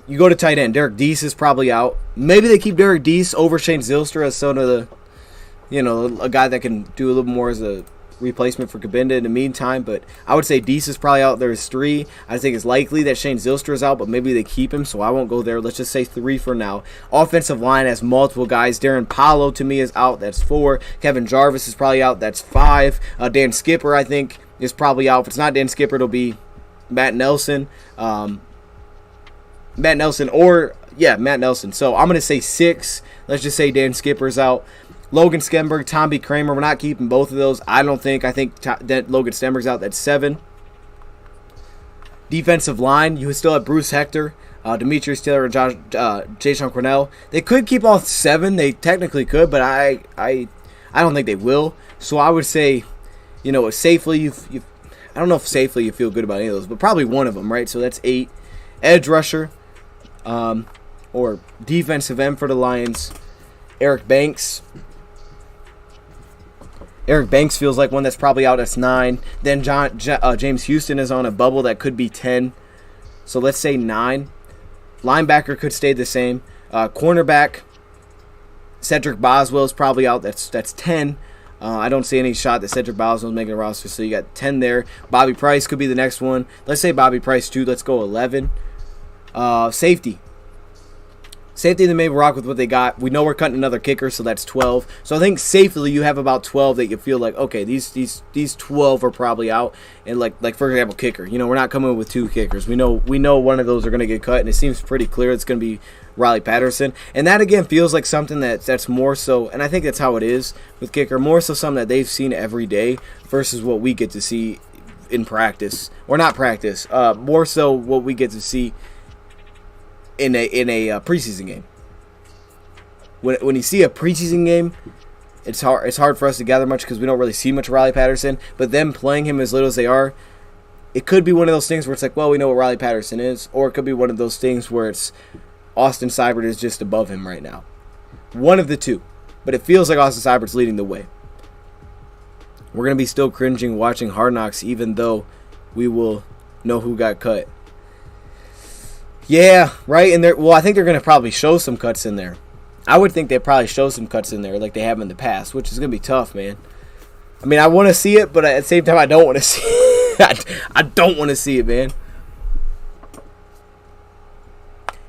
You go to tight end. Derek Deese is probably out. Maybe they keep Derek Deese over Shane Zylstra as sort of the, a guy that can do a little more as a replacement for Kabinda in the meantime. But I would say Deese is probably out. There's 3. I think it's likely that Shane Zylstra is out, but maybe they keep him, so I won't go there. Let's just say 3 for now. Offensive line has multiple guys. Darren Paulo to me is out. That's 4. Kevin Jarvis is probably out. That's 5. Dan Skipper, I think, is probably out. If it's not Dan Skipper, it'll be Matt Nelson. Matt Nelson. So I'm going to say 6. Let's just say Dan Skipper's out. Logan Stenberg, Tommy Kramer. We're not keeping both of those. I think that Logan Stenberg's out. That's 7. Defensive line, you still have Bruce Hector, Demetrius Taylor, and Jayshon Cornell. They could keep all 7. They technically could, but I don't think they will. So I would say, safely, I don't know if safely you feel good about any of those, but probably one of them, right? So that's 8. Edge rusher, or defensive end for the Lions, Eric Banks. Eric Banks feels like one that's probably out. That's 9. Then James Houston is on a bubble that could be 10. So let's say 9. Linebacker could stay the same. Cornerback, Cedric Boswell is probably out. That's 10. I don't see any shot that Cedric Boswell is making a roster, so you got 10 there. Bobby Price could be the next one. Let's say Bobby Price 2. Let's go 11. Safety. Safety, they may rock with what they got. We know we're cutting another kicker, so that's 12. So I think safely you have about 12 that you feel like, okay, these 12 are probably out. And like for example, kicker. We're not coming with 2 kickers. We know one of those are going to get cut, and it seems pretty clear it's going to be Riley Patterson. And that again feels like something that's more so, and I think that's how it is with kicker, more so something that they've seen every day versus what we get to see in practice, or not practice. More so what we get to see in a preseason game. When you see a preseason game, it's hard for us to gather much because we don't really see much of Riley Patterson. But them playing him as little as they are, it could be one of those things where it's like, well, we know what Riley Patterson is, or it could be one of those things where it's Austin Seibert is just above him right now. One of the two. But it feels like Austin Seibert's leading the way. We're going to be still cringing watching Hard Knocks, even though we will know who got cut. Yeah, right. And I think they're going to probably show some cuts in there. I would think they'd probably show some cuts in there like they have in the past, which is going to be tough, man. I mean, I want to see it, but at the same time, I don't want to see it. I don't want to see it, man.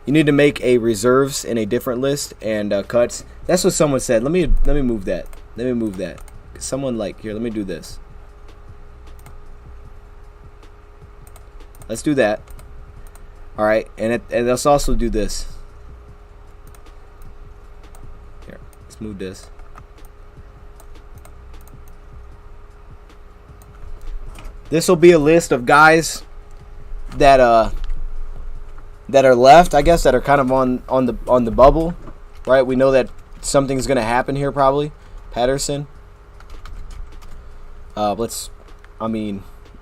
You need to make a reserves in a different list and cuts. That's what someone said. Let me move that. Let me move that. Someone here, let me do this. Let's do that. All right, and let's also do this. Here, let's move this. This will be a list of guys that are left, I guess, that are kind of on the bubble, right? We know that something's going to happen here probably. Patterson.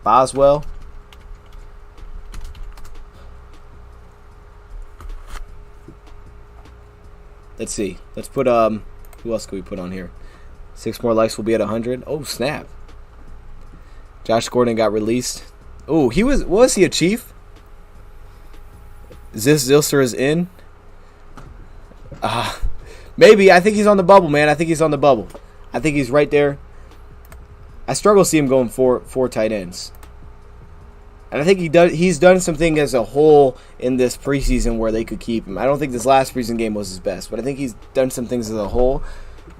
Boswell. Let's see. Let's put who else could we put on here? 6 more likes will be at 100. Oh, snap. Josh Gordon got released. Oh, was he a Chief? Zilster is in. Maybe. I think he's on the bubble, man. I think he's on the bubble. I think he's right there. I struggle to see him going four tight ends. And I think he's done something as a whole in this preseason where they could keep him. I don't think this last preseason game was his best, but I think he's done some things as a whole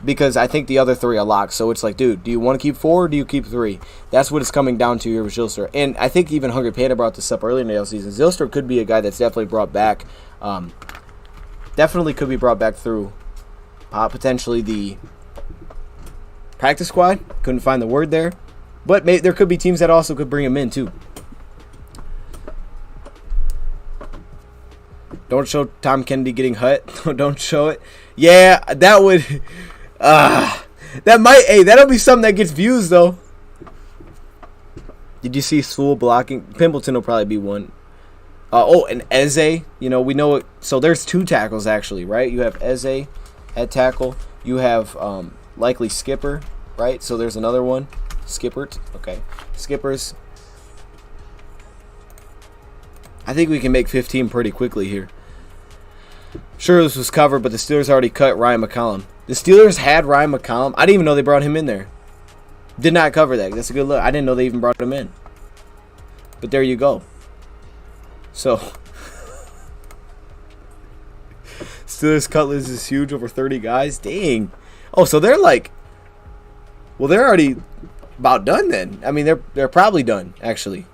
because I think the other 3 are locked. So it's like, dude, do you want to keep 4 or do you keep 3? That's what it's coming down to here with Zilster. And I think even Hungry Panda brought this up earlier in the offseason. Zilster could be a guy that's definitely brought back. Definitely could be brought back through potentially the practice squad. Couldn't find the word there. But there could be teams that also could bring him in too. Don't show Tom Kennedy getting hut. Don't show it. Yeah, that would. That'll be something that gets views though. Did you see Sewell blocking? Pimpleton will probably be one. And Eze. We know it. So there's 2 tackles actually, right? You have Eze at tackle. You have likely Skipper, right? So there's another one. Skippert. Okay. Skippers. I think we can make 15 pretty quickly here. Sure, this was covered, but the Steelers already cut Ryan McCollum. The Steelers had Ryan McCollum. I didn't even know they brought him in there. Did not cover that. That's a good look. I didn't know they even brought him in. But there you go. So, Steelers cut list is huge, over 30 guys. Dang. Oh, so they're they're already about done then. I mean, they're probably done, actually.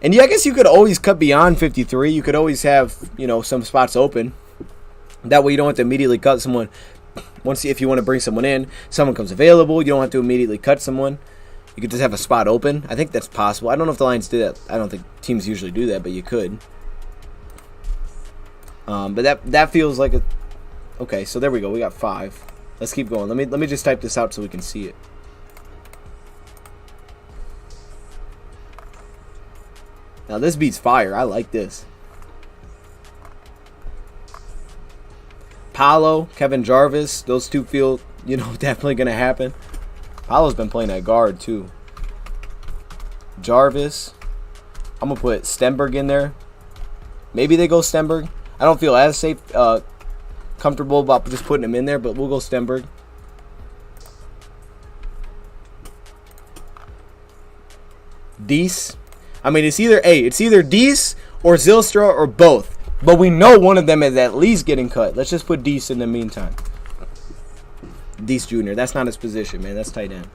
And yeah, I guess you could always cut beyond 53. You could always have, some spots open. That way you don't have to immediately cut someone Once, if you want to bring someone in, someone comes available, you don't have to immediately cut someone. You could just have a spot open. I think that's possible. I don't know if the Lions do that. I don't think teams usually do that, but you could. But that feels like a... Okay, so there we go. We got 5. Let's keep going. Let me just type this out so we can see it. Now this beats fire. I like this. Paolo, Kevin Jarvis, those two feel, definitely going to happen. Paolo's been playing at guard too. Jarvis. I'm going to put Stenberg in there. Maybe they go Stenberg. I don't feel as safe, comfortable about just putting him in there, but we'll go Stenberg. Deese. I mean, it's either Deese or Zylstra or both. But we know one of them is at least getting cut. Let's just put Deese in the meantime. Deese Jr. That's not his position, man. That's tight end.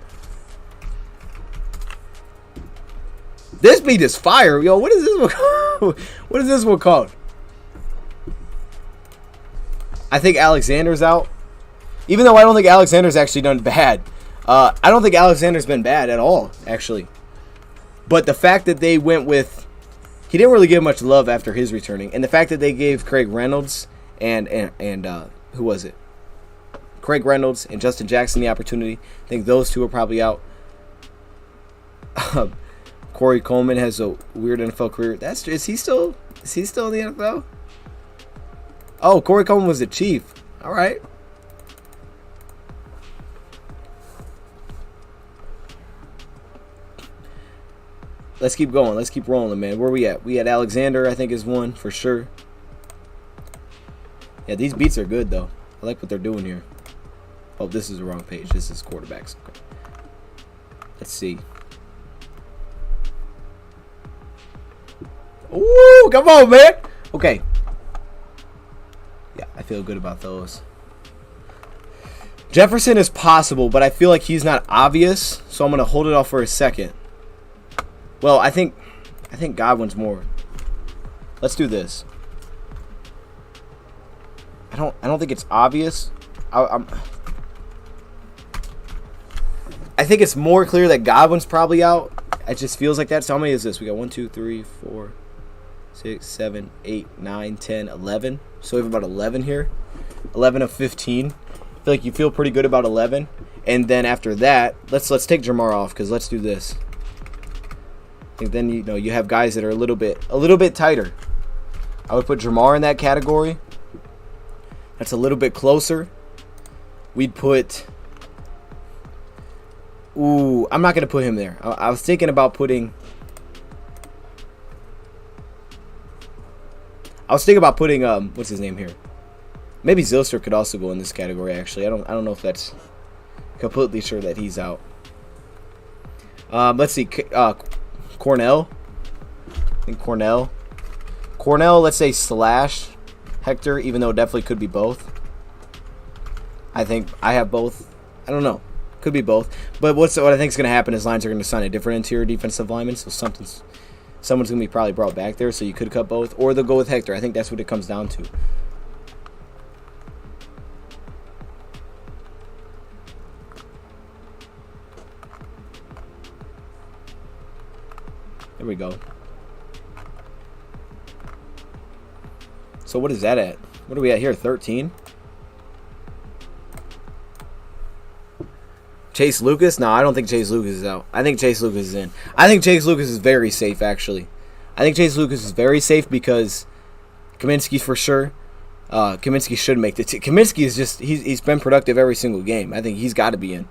This beat is fire. Yo, what is this one called? What is this one called? I think Alexander's out. Even though I don't think Alexander's actually done bad. I don't think Alexander's been bad at all, actually. But the fact that they went with... He didn't really get much love after his returning. And the fact that they gave Craig Reynolds and who was it? Craig Reynolds and Justin Jackson the opportunity. I think those two are probably out. Corey Coleman has a weird NFL career. Is he still in the NFL? Oh, Corey Coleman was the Chief. All right. Let's keep going. Let's keep rolling, man. Where we at? We at Alexander, I think, is one for sure. Yeah, these beats are good, though. I like what they're doing here. Oh, this is the wrong page. This is quarterbacks. Okay. Let's see. Ooh, come on, man. Okay. Yeah, I feel good about those. Jefferson is possible, but I feel like he's not obvious, so I'm going to hold it off for a second. Well, I think Godwin's more. Let's do this. I don't think it's obvious. I think it's more clear that Godwin's probably out. It just feels like that. So how many is this? We got 1, 2, 3, 4, 6, 7, 8, 9, 10, 11. So we have about 11 here. 11 of 15. I feel like you feel pretty good about 11. And then after that, let's take Jamar off because let's do this. I think then you have guys that are a little bit tighter. I would put Jamar in that category. That's a little bit closer. We'd put. Ooh, I'm not gonna put him there. I was thinking about putting. What's his name here? Maybe Zylstra could also go in this category. Actually, I don't know if that's completely sure that he's out. Let's see. Cornell. I think Cornell, let's say slash Hector, even though it definitely could be both. I think I have both. I don't know. Could be both. But what I think is going to happen is Lions are going to sign a different interior defensive lineman, so someone's going to be probably brought back there, so you could cut both. Or they'll go with Hector. I think that's what it comes down to. There we go. So what is that at? What are we at here? 13? Chase Lucas? No, I don't think Chase Lucas is out. I think Chase Lucas is in. I think Chase Lucas is very safe, actually. I think Chase Lucas is very safe because Kaminsky for sure. Kaminsky should make the team. Kaminsky is just, he's been productive every single game. I think he's got to be in.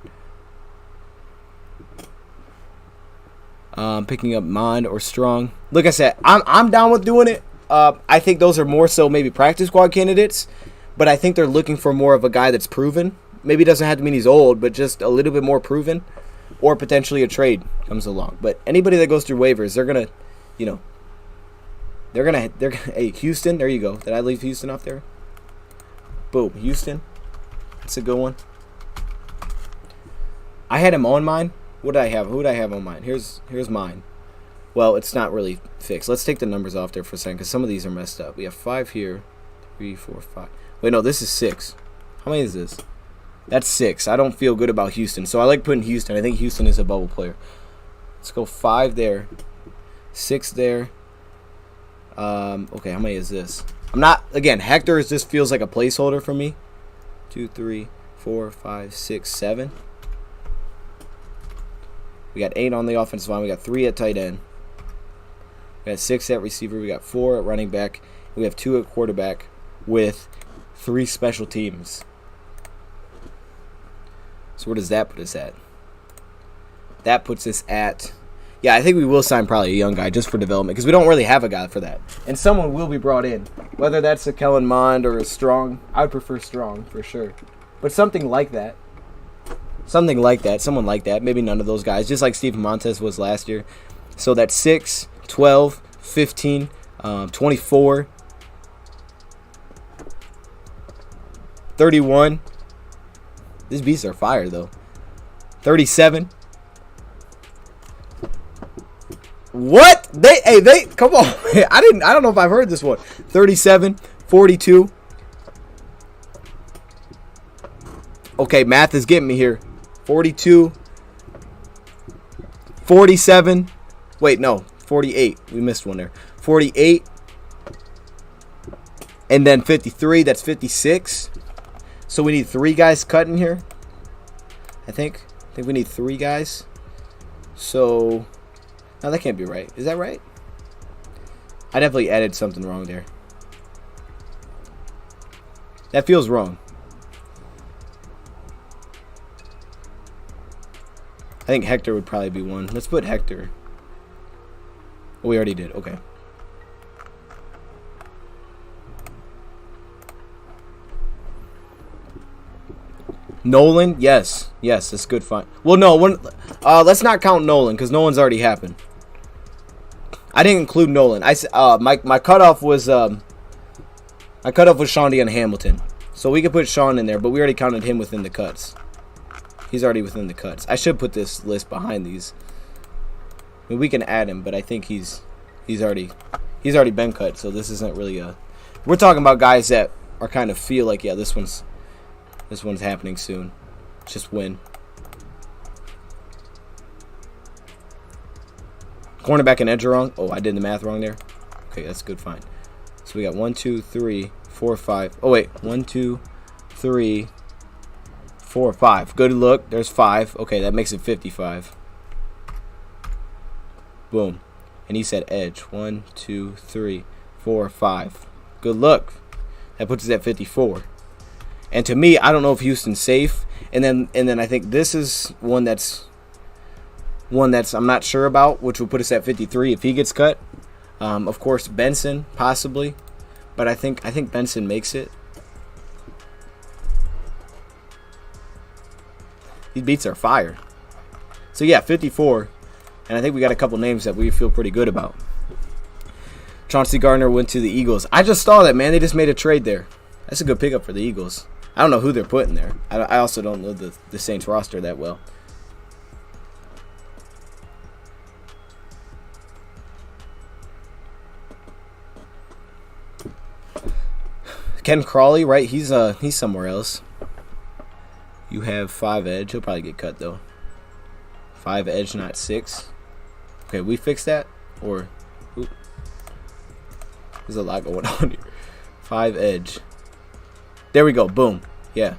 Picking up Mond or Strong. Like I said, I'm down with doing it. I think those are more so maybe practice squad candidates, but I think they're looking for more of a guy that's proven. Maybe it doesn't have to mean he's old, but just a little bit more proven, or potentially a trade comes along. But anybody that goes through waivers, they're gonna, they're gonna. Hey, Houston, there you go. Did I leave Houston off there? Boom, Houston. That's a good one. I had him on mine. What did I have? Who did I have on mine? Here's mine. Well, it's not really fixed. Let's take the numbers off there for a second because some of these are messed up. We have 5 here. 3, 4, 5. Wait, no, this is 6. How many is this? That's 6. I don't feel good about Houston. So I like putting Houston. I think Houston is a bubble player. Let's go 5 there. 6 there. Okay, how many is this? I'm not, again, Hector just feels like a placeholder for me. 2, 3, 4, 5, 6, 7. We got 8 on the offensive line. We got 3 at tight end. We got 6 at receiver. We got 4 at running back. We have 2 at quarterback with 3 special teams. So where does that put us at? That puts us at... Yeah, I think we will sign probably a young guy just for development because we don't really have a guy for that. And someone will be brought in. Whether that's a Kellen Mond or a Strong. I would prefer Strong for sure. But something like that. Something like that. Someone like that. Maybe none of those guys. Just like Stephen Montez was last year. So that's 6, 12, 15, 24, 31. These beasts are fire though. 37. What? They come on. I don't know if I've heard this one. 37, 42. Okay, math is getting me here. 42, 47. Wait, no, 48. We missed one there. 48. And then 53, that's 56. So we need 3 guys cut in here. I think we need 3 guys. So no, that can't be right. Is that right? I definitely added something wrong there. That feels wrong. I think Hector would probably be one. Let's put Hector. Oh, we already did. Okay. Nolan, yes, that's good. Fine. Well, no, let's not count Nolan because Nolan's already happened. I didn't include Nolan. My cutoff was Sean Deon Hamilton, so we could put Sean in there, but we already counted him within the cuts. He's already within the cuts. I should put this list behind these. I mean, we can add him, but I think he's already been cut, so this isn't really a. We're talking about guys that are kind of feel like, yeah, this one's happening soon. Just win. Cornerback and edge are wrong. Oh, I did the math wrong there. Okay, that's good. Fine. So we got 1, 2, 3, 4, 5. Oh wait, 1, 2, 3, 4, 5. Good look. There's 5. Okay, that makes it 55. Boom. And he said edge. 1, 2, 3, 4, 5. Good look. That puts us at 54. And to me, I don't know if Houston's safe. And then I think this is one that's I'm not sure about, which will put us at 53 if he gets cut. Of course, Benson possibly, but I think Benson makes it. These beats are fire. So yeah, 54, and I think we got a couple names that we feel pretty good about. Chauncey Gardner went to the Eagles. I just saw that, man. They just made a trade there. That's a good pickup for the Eagles. I don't know who they're putting there. I also don't know the Saints roster that well. Ken Crawley, right? He's somewhere else. You have 5 edge. He'll probably get cut though. 5 edge, not 6. Okay, we fixed that? Or ooh, there's a lot going on here. 5 edge. There we go. Boom. Yeah.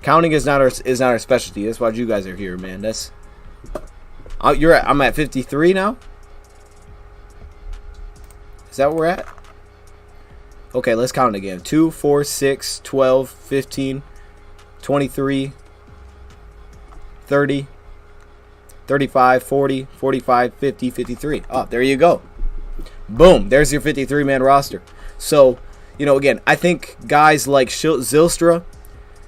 Counting is not our specialty. That's why you guys are here, man. I'm at 53 now. Is that what we're at? Okay, let's count it again. 2, 4, 6, 12, 15, 23, 30, 35, 40, 45, 50, 53. Oh, there you go. Boom. There's your 53-man roster. So, again, I think guys like Zylstra,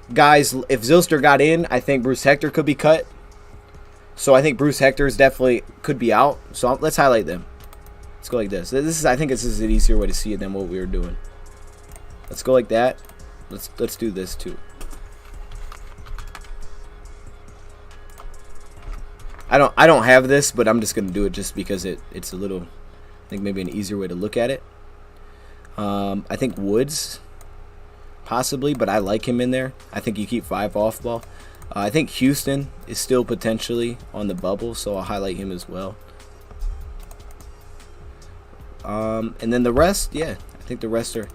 if Zylstra got in, I think Bruce Hector could be cut. So I think Bruce Hector's definitely could be out. So let's highlight them. Let's go like this. I think this is an easier way to see it than what we were doing. Let's go like that. Let's do this too. I don't have this, but I'm just gonna do it just because it's a little, I think maybe an easier way to look at it. I think Woods possibly, but I like him in there. I think you keep 5 off ball. I think Houston is still potentially on the bubble, so I'll highlight him as well. And then the rest, yeah, I think the rest are...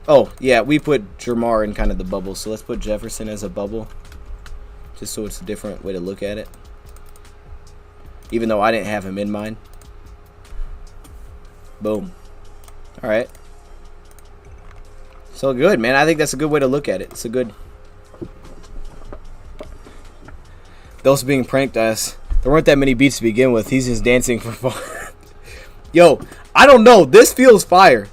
Oh, yeah, we put Jamar in kind of the bubble, so let's put Jefferson as a bubble, just so it's a different way to look at it, even though I didn't have him in mind. Boom. All right. So good, man. I think that's a good way to look at it. It's a good... Those being pranked us. There weren't that many beats to begin with. He's just dancing for fun. Yo, I don't know. This feels fire.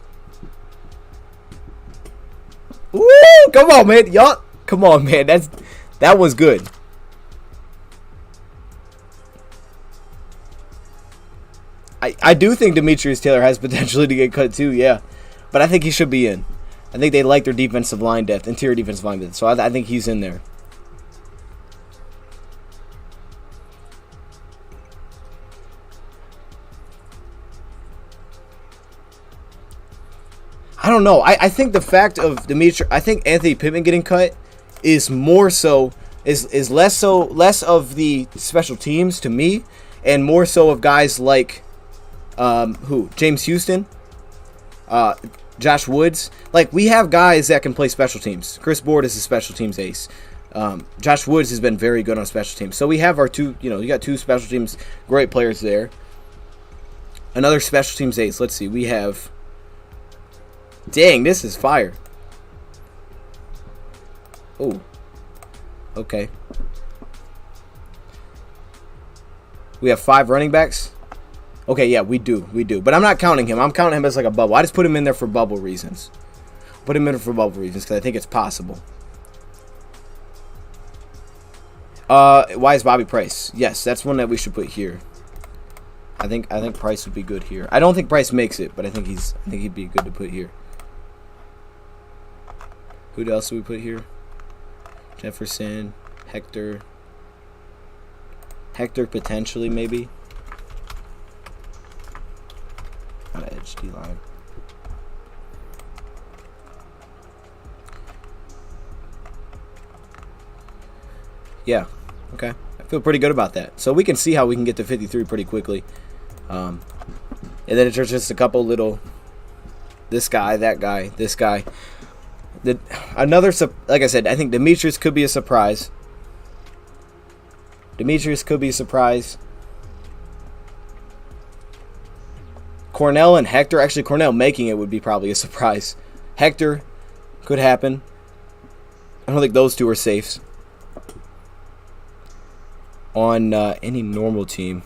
Woo! Come on, man. Y'all, come on, man. That was good. I do think Demetrius Taylor has potentially to get cut too, yeah. But I think he should be in. I think they like their defensive line depth, interior defensive line depth. So I think he's in there. I don't know. I think the fact of I think Anthony Pittman getting cut is more so is less of the special teams to me, and more so of guys like James Houston, Josh Woods. Like, we have guys that can play special teams. Chris Board is a special teams ace. Josh Woods has been very good on special teams. So we have our two. You got 2 special teams great players there. Another special teams ace. Let's see. We have. Dang, this is fire. Oh. Okay. We have 5 running backs. Okay, yeah, we do. But I'm not counting him. I'm counting him as like a bubble. I just put him in there for bubble reasons. Put him in there for bubble reasons because I think it's possible. Why is Bobby Price? Yes, that's one that we should put here. I think Price would be good here. I don't think Price makes it, but I think he'd be good to put here. Who else do we put here? Jefferson, Hector potentially maybe. Not an edge D line. Yeah. Okay. I feel pretty good about that. So we can see how we can get to 53 pretty quickly. And then it's just a couple little, this guy, that guy, this guy. Like I said, I think Demetrius could be a surprise. Cornell and Hector. Actually, Cornell making it would be probably a surprise. Hector could happen. I don't think those 2 are safes. On any normal team,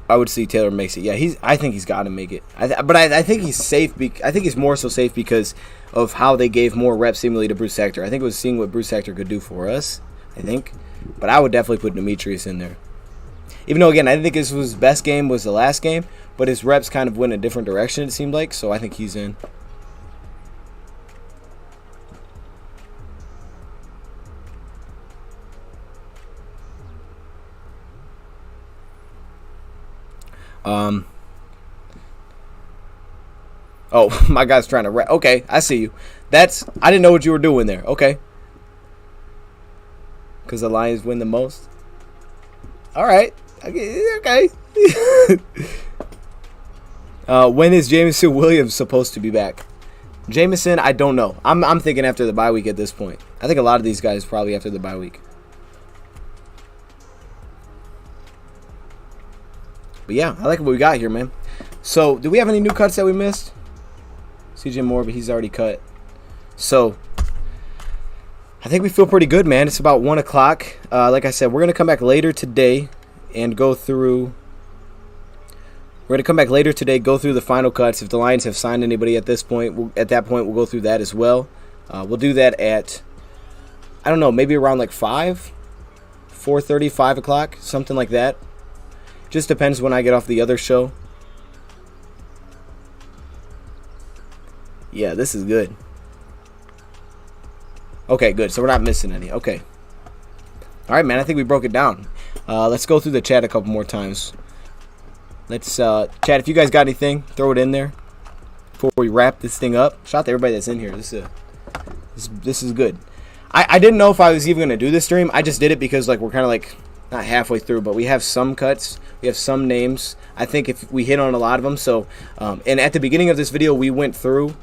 I would see Taylor makes it. Yeah, I think he's got to make it. But I think he's safe. I think he's more so safe because of how they gave more reps seemingly to Bruce Hector. I think it was seeing what Bruce Hector could do for us, I think. But I would definitely put Demetrius in there. Even though, again, I think his best game was the last game, but his reps kind of went a different direction, it seemed like, so I think he's in. Oh, my guy's trying to okay, I see you. I didn't know what you were doing there. Okay. Because the Lions win the most. All right. Okay. When is Jameson Williams supposed to be back? Jameson, I don't know. I'm thinking after the bye week at this point. I think a lot of these guys probably after the bye week. But yeah, I like what we got here, man. So, do we have any new cuts that we missed? CJ Moore, but he's already cut. So, I think we feel pretty good, man. It's about 1 o'clock. Like I said, we're going to come back later today and go through... We're going to come back later today, go through the final cuts. If the Lions have signed anybody at this point, at that point, we'll go through that as well. We'll do that at, I don't know, maybe around like 5, 4:30, 5 o'clock, something like that. Just depends when I get off the other show. Yeah, this is good. Okay, good. So we're not missing any. Okay. All right, man. I think we broke it down. Let's go through the chat a couple more times. Let's chat. If you guys got anything, throw it in there. before we wrap this thing up. Shout out to everybody that's in here. This is good. I didn't know if I was even going to do this stream. I just did it because like we're kind of like not halfway through, but we have some cuts. We have some names. I think if we hit on a lot of them. So, and at the beginning of this video, we went through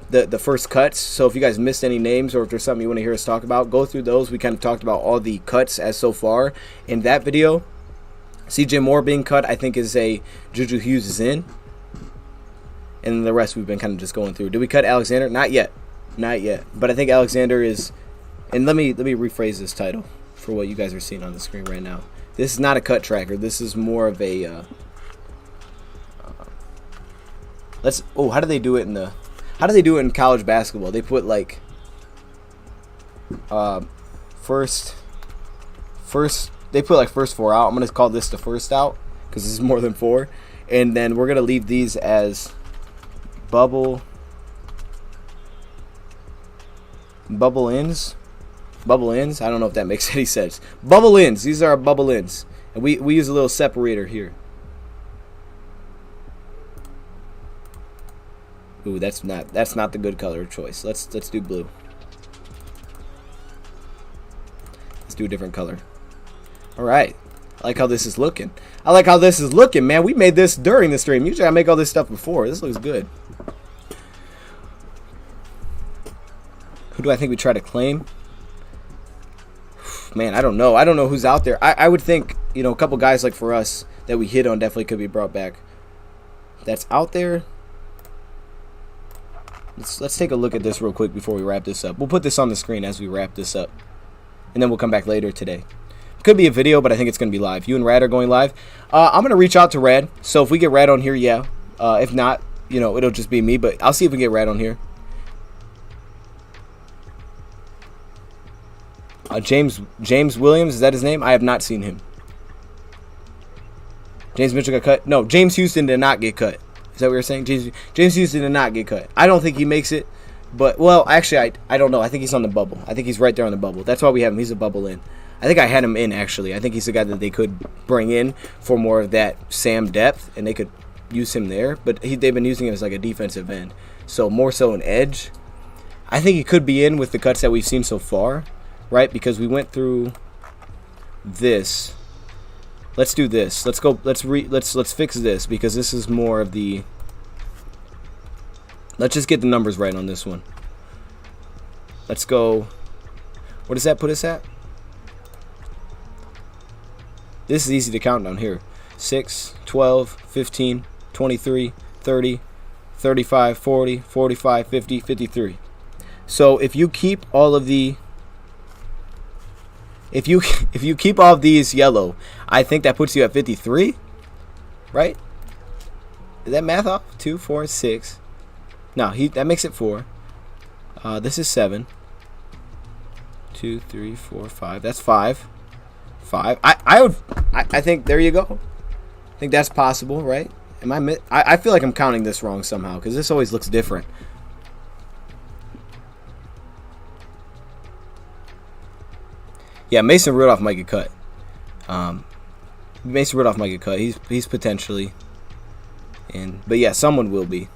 the first cuts. So if you guys missed any names or if there's something you want to hear us talk about, go through those. We kind of talked about all the cuts as so far in that video. CJ Moore being cut, I think, is a Juju Hughes is in. And the rest we've been kind of just going through. Did we cut Alexander? Not yet. Not yet. But I think Alexander is... And let me rephrase this title for what you guys are seeing on the screen right now. This is not a cut tracker. This is more of a... how do they do it in the... How do they do it in college basketball? They put like... First... They put like first 4 out. I'm going to call this the first out because this is more than 4. And then we're going to leave these as bubble ins. Bubble ins. I don't know if that makes any sense. Bubble ins. These are our bubble ins. And we use a little separator here. Ooh, that's not the good color choice. Let's do blue. Let's do a different color. All right. I like how this is looking. I like how this is looking, man. We made this during the stream. Usually I make all this stuff before. This looks good. Who do I think we try to claim? Man, I don't know. I don't know who's out there. I would think, you know, a couple guys like for us that we hit on definitely could be brought back. That's out there. Let's take a look at this real quick before we wrap this up. We'll put this on the screen as we wrap this up. And then we'll come back later today. Could be a video, but I think it's going to be live. You and Rad are going live. I'm going to reach out to Rad. So if we get Rad on here, yeah. If not, you know, it'll just be me. But I'll see if we get Rad on here. James Williams, is that his name? I have not seen him. James Mitchell got cut? No, James Houston did not get cut. Is that what you're saying? James Houston did not get cut. I don't think he makes it. But, well, actually, I don't know. I think he's on the bubble. I think he's right there on the bubble. That's why we have him. He's a bubble in. I think I had him in, actually. I think he's the guy that they could bring in for more of that Sam depth, and they could use him there. But they've been using him as like a defensive end. So, more so an edge. I think he could be in with the cuts that we've seen so far, right? Because we went through this. Let's do this. Let's go. Let's fix this because this is more of the... Let's just get the numbers right on this one. Let's go. What does that put us at? This is easy to count down here. 6, 12, 15, 23, 30, 35, 40, 45, 50, 53. So if you keep all of the... If you keep all of these yellow, I think that puts you at 53, right? Is that math off? 2, 4, 6. No, that makes it 4. This is 7. 2, 3, 4, 5. That's 5. 5. I think there you go. I think that's possible, right? I feel like I'm counting this wrong somehow because this always looks different. Yeah, Mason Rudolph might get cut. Mason Rudolph might get cut. He's potentially in, but yeah, someone will be.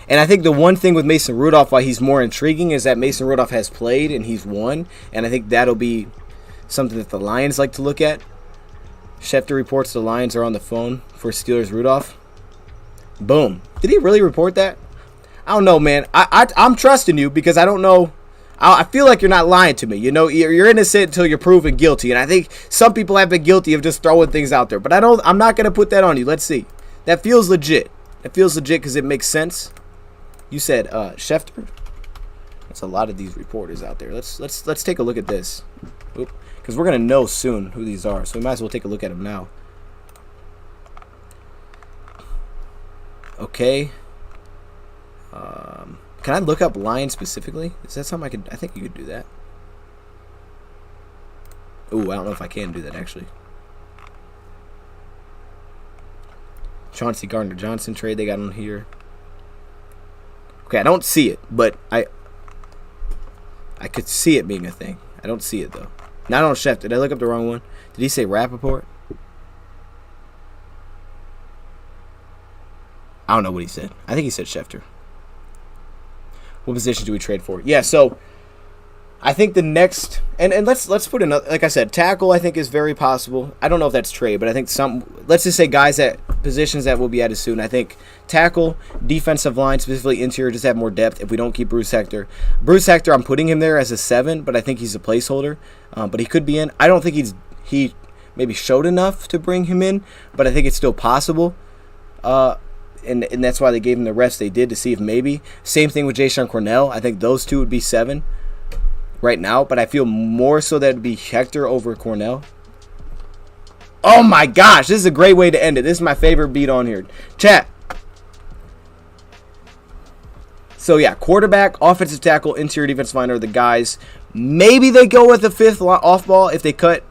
And I think the one thing with Mason Rudolph, why he's more intriguing, is that Mason Rudolph has played and he's won. And I think that'll be something that the Lions like to look at. Schefter reports the Lions are on the phone for Steelers Rudolph. Boom. Did he really report that? I don't know, man. I'm trusting you because I don't know. I feel like you're not lying to me. You know, you're innocent until you're proven guilty. And I think some people have been guilty of just throwing things out there. But I'm not going to put that on you. Let's see. That feels legit. That feels legit because it makes sense. You said Schefter. That's a lot of these reporters out there. Let's take a look at this, because we're gonna know soon who these are. So we might as well take a look at them now. Okay. Can I look up Lions specifically? Is that something I could? I think you could do that. Ooh, I don't know if I can do that actually. Chauncey Gardner-Johnson trade they got on here. Okay, I don't see it, but I could see it being a thing. I don't see it, though. Not on Schefter. Did I look up the wrong one? Did he say Rappaport? I don't know what he said. I think he said Schefter. What position do we trade for? Yeah, so I think the next and let's put another, like I said, tackle I think is very possible. I don't know if that's trade, but I think let's just say guys at positions that will be added soon. I think tackle, defensive line, specifically interior, just have more depth if we don't keep Bruce Hector. Bruce Hector, I'm putting him there as a 7, but I think he's a placeholder. But he could be in. I don't think he maybe showed enough to bring him in, but I think it's still possible. And that's why they gave him the rest they did, to see if maybe. Same thing with Jayshon Cornell. I think those two would be 7 right now, but I feel more so that it would be Hector over Cornell. Oh my gosh, this is a great way to end it. This is my favorite beat on here. Chat. So yeah, quarterback, offensive tackle, interior defensive line are the guys. Maybe they go with the 5th off ball if they cut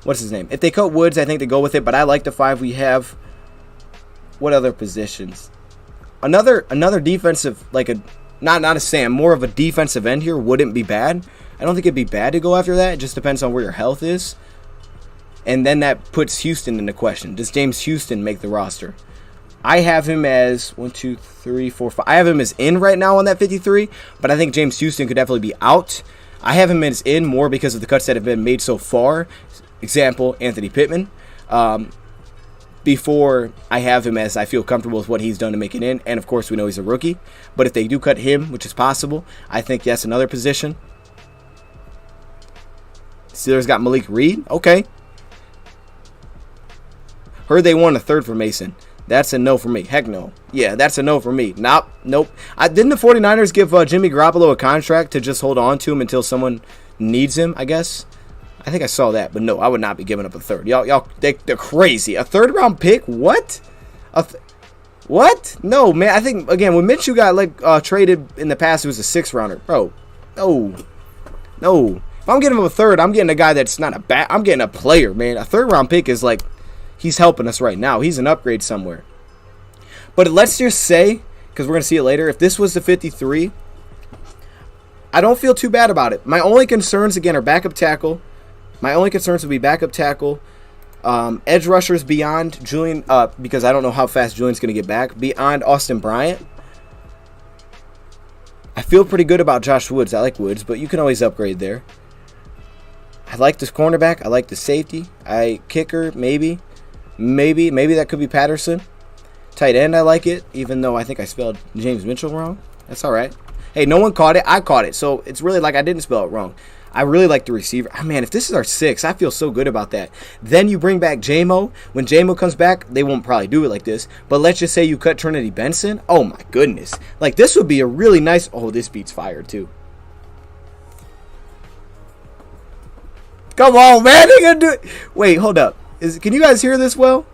what's his name? If they cut Woods, I think they go with it, but I like the 5 we have. What other positions? Another defensive, like a not a Sam, more of a defensive end here wouldn't be bad. I don't think it'd be bad to go after that. It just depends on where your health is. And then that puts Houston into question. Does James Houston make the roster? I have him as 1, 2, 3, 4, 5. I have him as in right now on that 53, but I think James Houston could definitely be out. I have him as in more because of the cuts that have been made so far. Example, Anthony Pittman. Before I have him as I feel comfortable with what he's done to make it in. And, of course, we know he's a rookie. But if they do cut him, which is possible, I think that's another position. Steelers got Malik Reed. Okay. Heard they won a 3rd for Mason. That's a no for me. Heck no. Yeah, that's a no for me. Nope. Didn't the 49ers give Jimmy Garoppolo a contract to just hold on to him until someone needs him, I guess? I think I saw that, but no, I would not be giving up a 3rd. Y'all, they're crazy. A 3rd round pick? What? What? No, man. I think again when Minshew got traded in the past, it was a 6th rounder, bro. No. If I'm getting him a 3rd, I'm getting a guy that's not a bad. I'm getting a player, man. A 3rd round pick is like he's helping us right now. He's an upgrade somewhere. But let's just say, because we're gonna see it later, if this was the 53, I don't feel too bad about it. My only concerns again are backup tackle. My only concerns would be backup tackle, edge rushers beyond Julian, because I don't know how fast Julian's going to get back, beyond Austin Bryant. I feel pretty good about Josh Woods. I like Woods, but you can always upgrade there. I like this cornerback. I like the safety. Kicker, maybe that could be Patterson. Tight end, I like it, even though I think I spelled James Mitchell wrong. That's all right. Hey, no one caught it. I caught it, so it's really like I didn't spell it wrong. I really like the receiver. Oh, man, if this is our 6, I feel so good about that. Then you bring back J-Mo. When J-Mo comes back, they won't probably do it like this. But let's just say you cut Trinity Benson. Oh, my goodness. Like, this would be a really nice... Oh, this beat's fire, too. Come on, man. They're going to do it. Wait, hold up. Can you guys hear this well?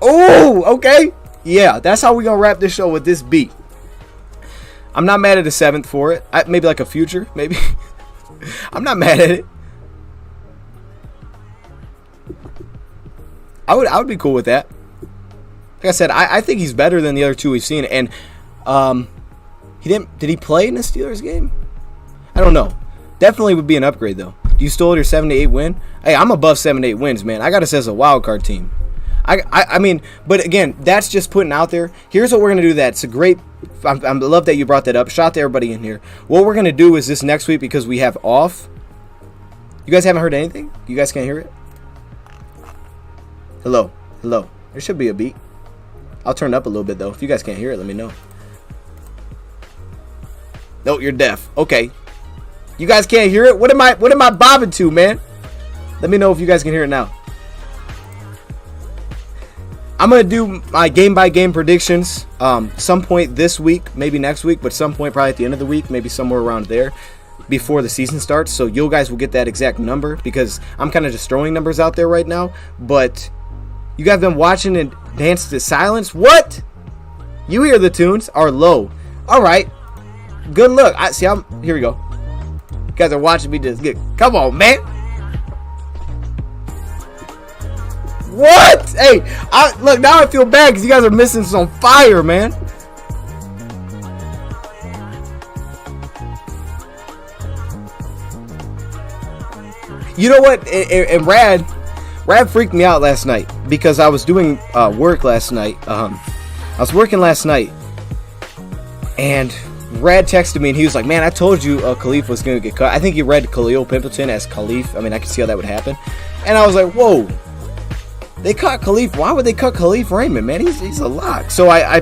Oh, okay. Yeah, that's how we're going to wrap this show with this beat. I'm not mad at a 7th for it. Maybe like a future, maybe. I'm not mad at it. I would be cool with that. Like I said, I think he's better than the other 2 we've seen. And did he play in the Steelers game? I don't know. Definitely would be an upgrade though. Do you still hold your 7-8 win? Hey, I'm above 7-8 wins, man. I got us as a wild card team. I mean, but again, that's just putting out there. Here's what we're going to do. That's a great, I love that you brought that up. Shout out to everybody in here. What we're going to do is this next week, because we have off. You guys haven't heard anything? You guys can't hear it? Hello. There should be a beat. I'll turn it up a little bit, though. If you guys can't hear it, let me know. No, you're deaf. Okay. You guys can't hear it? What am I bobbing to, man? Let me know if you guys can hear it now. I'm going to do my game-by-game predictions some point this week, maybe next week, but some point probably at the end of the week, maybe somewhere around there before the season starts. So you guys will get that exact number because I'm kind of just throwing numbers out there right now. But you guys have been watching and dance to silence. What? You hear the tunes are low. All right. Good luck. Here we go. You guys are watching me just get. Come on, man. What? Hey, look, now I feel bad because you guys are missing some fire, man. You know what? And Rad freaked me out last night because I was doing work last night. I was working last night, and Rad texted me, and he was like, man, I told you Khalif was going to get cut. I think he read Khalil Pimpleton as Khalif. I mean, I can see how that would happen. And I was like, whoa, they cut Khalif. Why would they cut Khalif Raymond, man? He's a lock. So I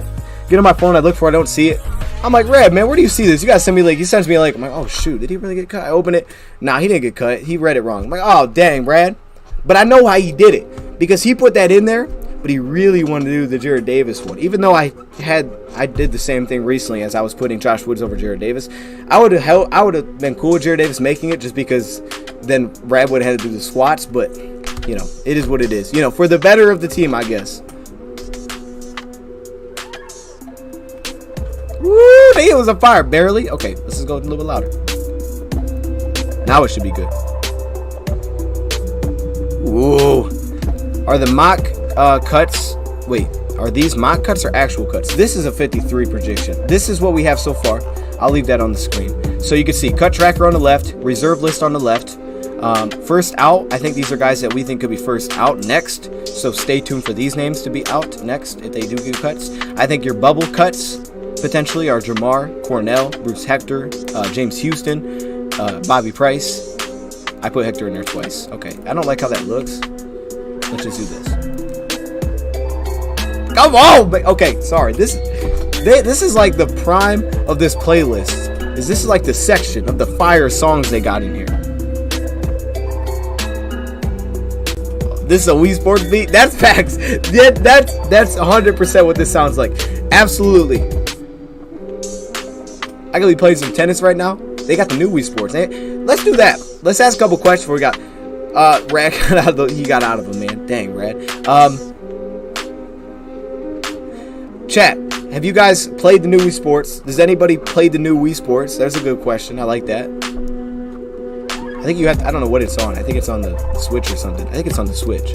get on my phone, I look for it, I don't see it. I'm like, Rad, man, where do you see this? You guys send me a link. He sends me a link. I'm like, oh, shoot, did he really get cut? I open it. Nah, he didn't get cut. He read it wrong. I'm like, oh, dang, Rad. But I know how he did it, because he put that in there, but he really wanted to do the Jarrad Davis one. Even though I did the same thing recently as I was putting Josh Woods over Jarrad Davis. I would have been cool with Jarrad Davis making it, just because then Rad would have had to do the squats. But, you know, it is what it is. You know, for the better of the team, I guess. Woo! It was a fire, barely. Okay, let's just go a little bit louder. Now it should be good. Ooh. Are the mock cuts? Wait, are these mock cuts or actual cuts? This is a 53 projection. This is what we have so far. I'll leave that on the screen. So you can see cut tracker on the left, reserve list on the left. First out, I think these are guys that we think could be first out next. So stay tuned for these names to be out next if they do get cuts. I think your bubble cuts potentially are Jamar, Cornell, Bruce Hector, James Houston, Bobby Price. I put Hector in there twice. Okay, I don't like how that looks. Let's just do this. Come on! Okay, sorry. This is like the prime of this playlist. This is like the section of the fire songs they got in here. This is a Wii Sports beat? That's facts. That's 100% what this sounds like. Absolutely. I could be playing some tennis right now. They got the new Wii Sports. Let's do that. Let's ask a couple questions before we got Rad got out of he got out of them, man. Dang, Rad. Chat, have you guys played the new Wii Sports? Does anybody play the new Wii Sports? That's a good question. I like that. I think you have to, I don't know what it's on. I think it's on the Switch or something. I think it's on the Switch.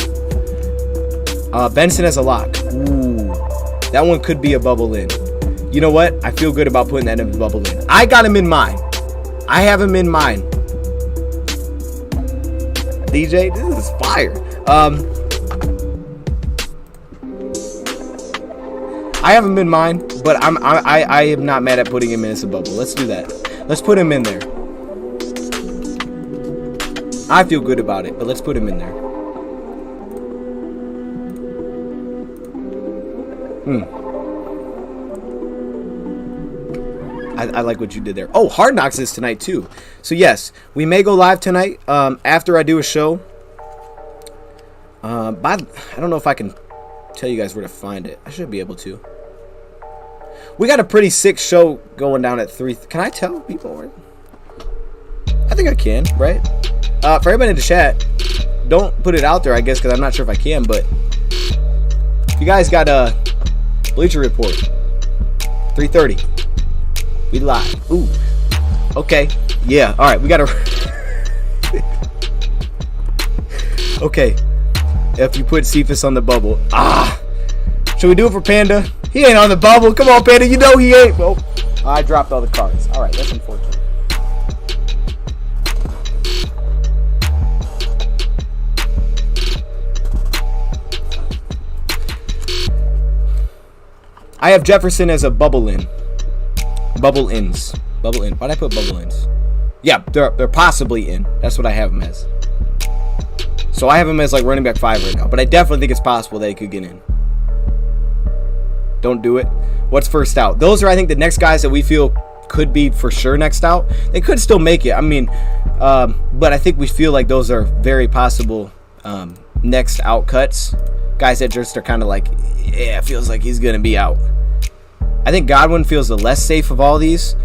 Benson has a lock. Ooh. That one could be a bubble in. You know what? I feel good about putting that in the bubble in. I got him in mind. I have him in mind. DJ, this is fire. I have him in mind, but I am not mad at putting him in as a bubble. Let's do that. Let's put him in there. I feel good about it, but let's put him in there. I like what you did there. Oh, Hard Knocks is tonight too. So yes, we may go live tonight after I do a show. I don't know if I can tell you guys where to find it. I should be able to. We got a pretty sick show going down at 3. Can I tell people where? I think I can, right? For everybody in the chat, don't put it out there, I guess, because I'm not sure if I can. But if you guys got a Bleacher Report, 3:30. We live. Ooh. Okay. Yeah. All right. We got to. Okay. If you put Cephas on the bubble. Should we do it for Panda? He ain't on the bubble. Come on, Panda. You know he ain't. Oh, I dropped all the cards. All right. That's unfortunate. I have Jefferson as a bubble in. Bubble ins. Bubble in. Why'd I put bubble ins? Yeah, they're possibly in. That's what I have him as. So I have him as like running back 5 right now. But I definitely think it's possible that he could get in. Don't do it. What's first out? Those are, I think, the next guys that we feel could be for sure next out. They could still make it. I mean, but I think we feel like those are very possible next out cuts. Guys that just are kind of like, yeah, it feels like he's going to be out. I think Godwin feels the less safe of all these.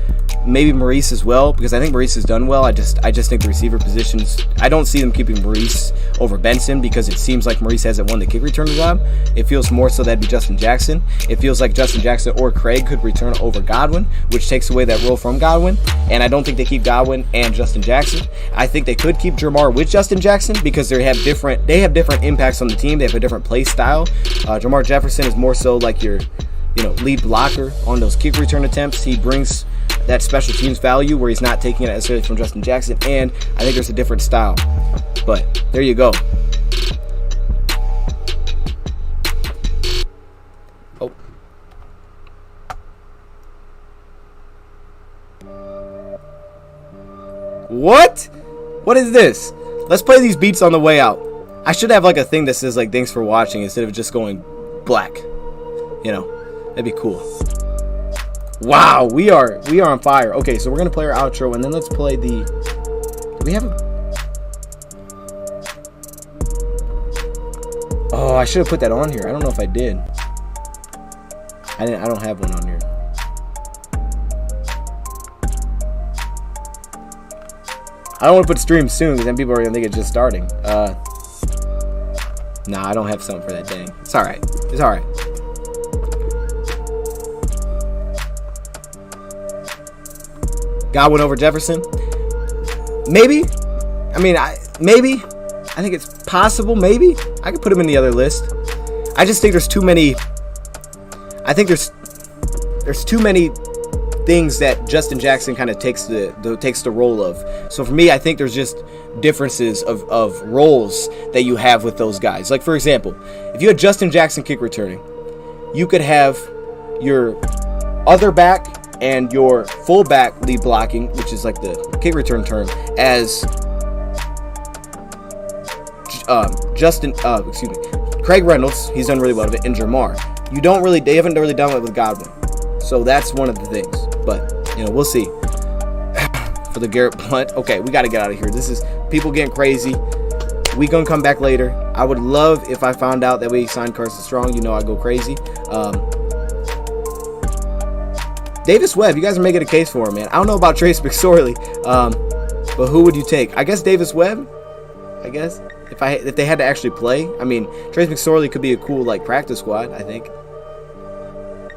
Maybe Maurice as well, because I think Maurice has done well. I just think the receiver positions, I don't see them keeping Maurice over Benson, because it seems like Maurice hasn't won the kick return job. It feels more so that'd be Justin Jackson. It feels like Justin Jackson or Craig could return over Godwin, which takes away that role from Godwin. And I don't think they keep Godwin and Justin Jackson. I think they could keep Jamar with Justin Jackson, because they have different impacts on the team. They have a different play style. Jamar Jefferson is more so like your lead blocker on those kick return attempts. He brings that special teams value where he's not taking it necessarily from Justin Jackson, and I think there's a different style. But there you go. What? What is this? Let's play these beats on the way out. I should have like a thing that says like thanks for watching instead of just going black. You know, that'd be cool. Wow, we are on fire. Okay, so we're gonna play our outro and then let's play the. Do we have a? Oh, I should have put that on here. I don't know if I did. I don't have one on here. I don't want to put stream soon because then people are gonna think it's just starting. Nah, I don't have something for that. Dang. It's alright. It's alright. Godwin over Jefferson? Maybe. I mean, maybe. I think it's possible. Maybe. I could put him in the other list. I just think there's too many. I think there's too many things that Justin Jackson kind of takes the role of. So for me, I think there's just differences of roles that you have with those guys. Like for example, if you had Justin Jackson kick returning, you could have your other back and your fullback lead blocking, which is like the kick return term, as Craig Reynolds. He's done really well with it, and Jamar. They haven't really done it with Godwin. So that's one of the things. But, you know, we'll see. For the Garrett Blunt. Okay, we got to get out of here. This is people getting crazy. We gonna come back later. I would love if I found out that we signed Carson Strong. You know I go crazy. Davis Webb. You guys are making a case for him, man. I don't know about Trace McSorley. But who would you take? I guess Davis Webb. I guess. If they had to actually play. I mean, Trace McSorley could be a cool, like, practice squad, I think.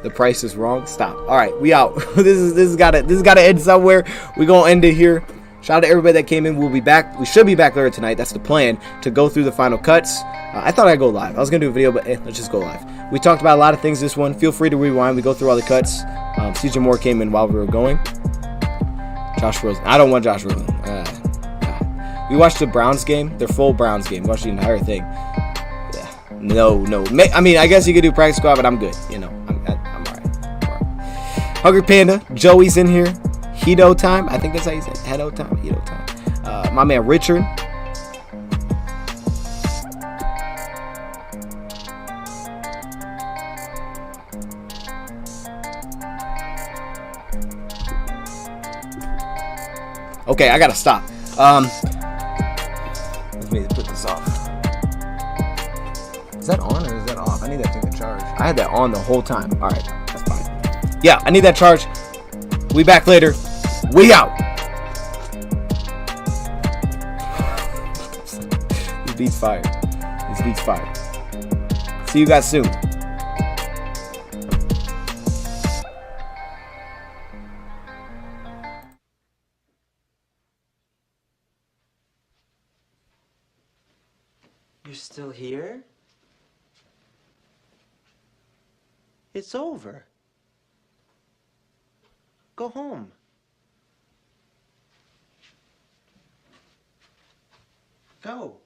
The price is wrong. Stop. All right, we out. This has got to end somewhere. We gonna end it here. Shout out to everybody that came in. We'll be back. We should be back later tonight. That's the plan, to go through the final cuts. I thought I'd go live. I was gonna do a video, but let's just go live. We talked about a lot of things this one. Feel free to rewind. We go through all the cuts. CJ Moore came in while we were going. Josh Rosen. I don't want Josh Rosen. We watched the Browns game. Their full Browns game. We watched the entire thing. Yeah. No. I mean, I guess you could do practice squad, but I'm good. You know, I'm all right. Hungry Panda. Joey's in here. Hedo time. I think that's how you say it. Hedo time. My man Richard. Okay, I gotta stop. Let me put this off. Is that on or is that off? I need that thing to charge. I had that on the whole time. All right, that's fine. Yeah, I need that charge. We back later. We out. This beat's fire. This beat's fire. See you guys soon. You're still here? It's over. Go home. Go.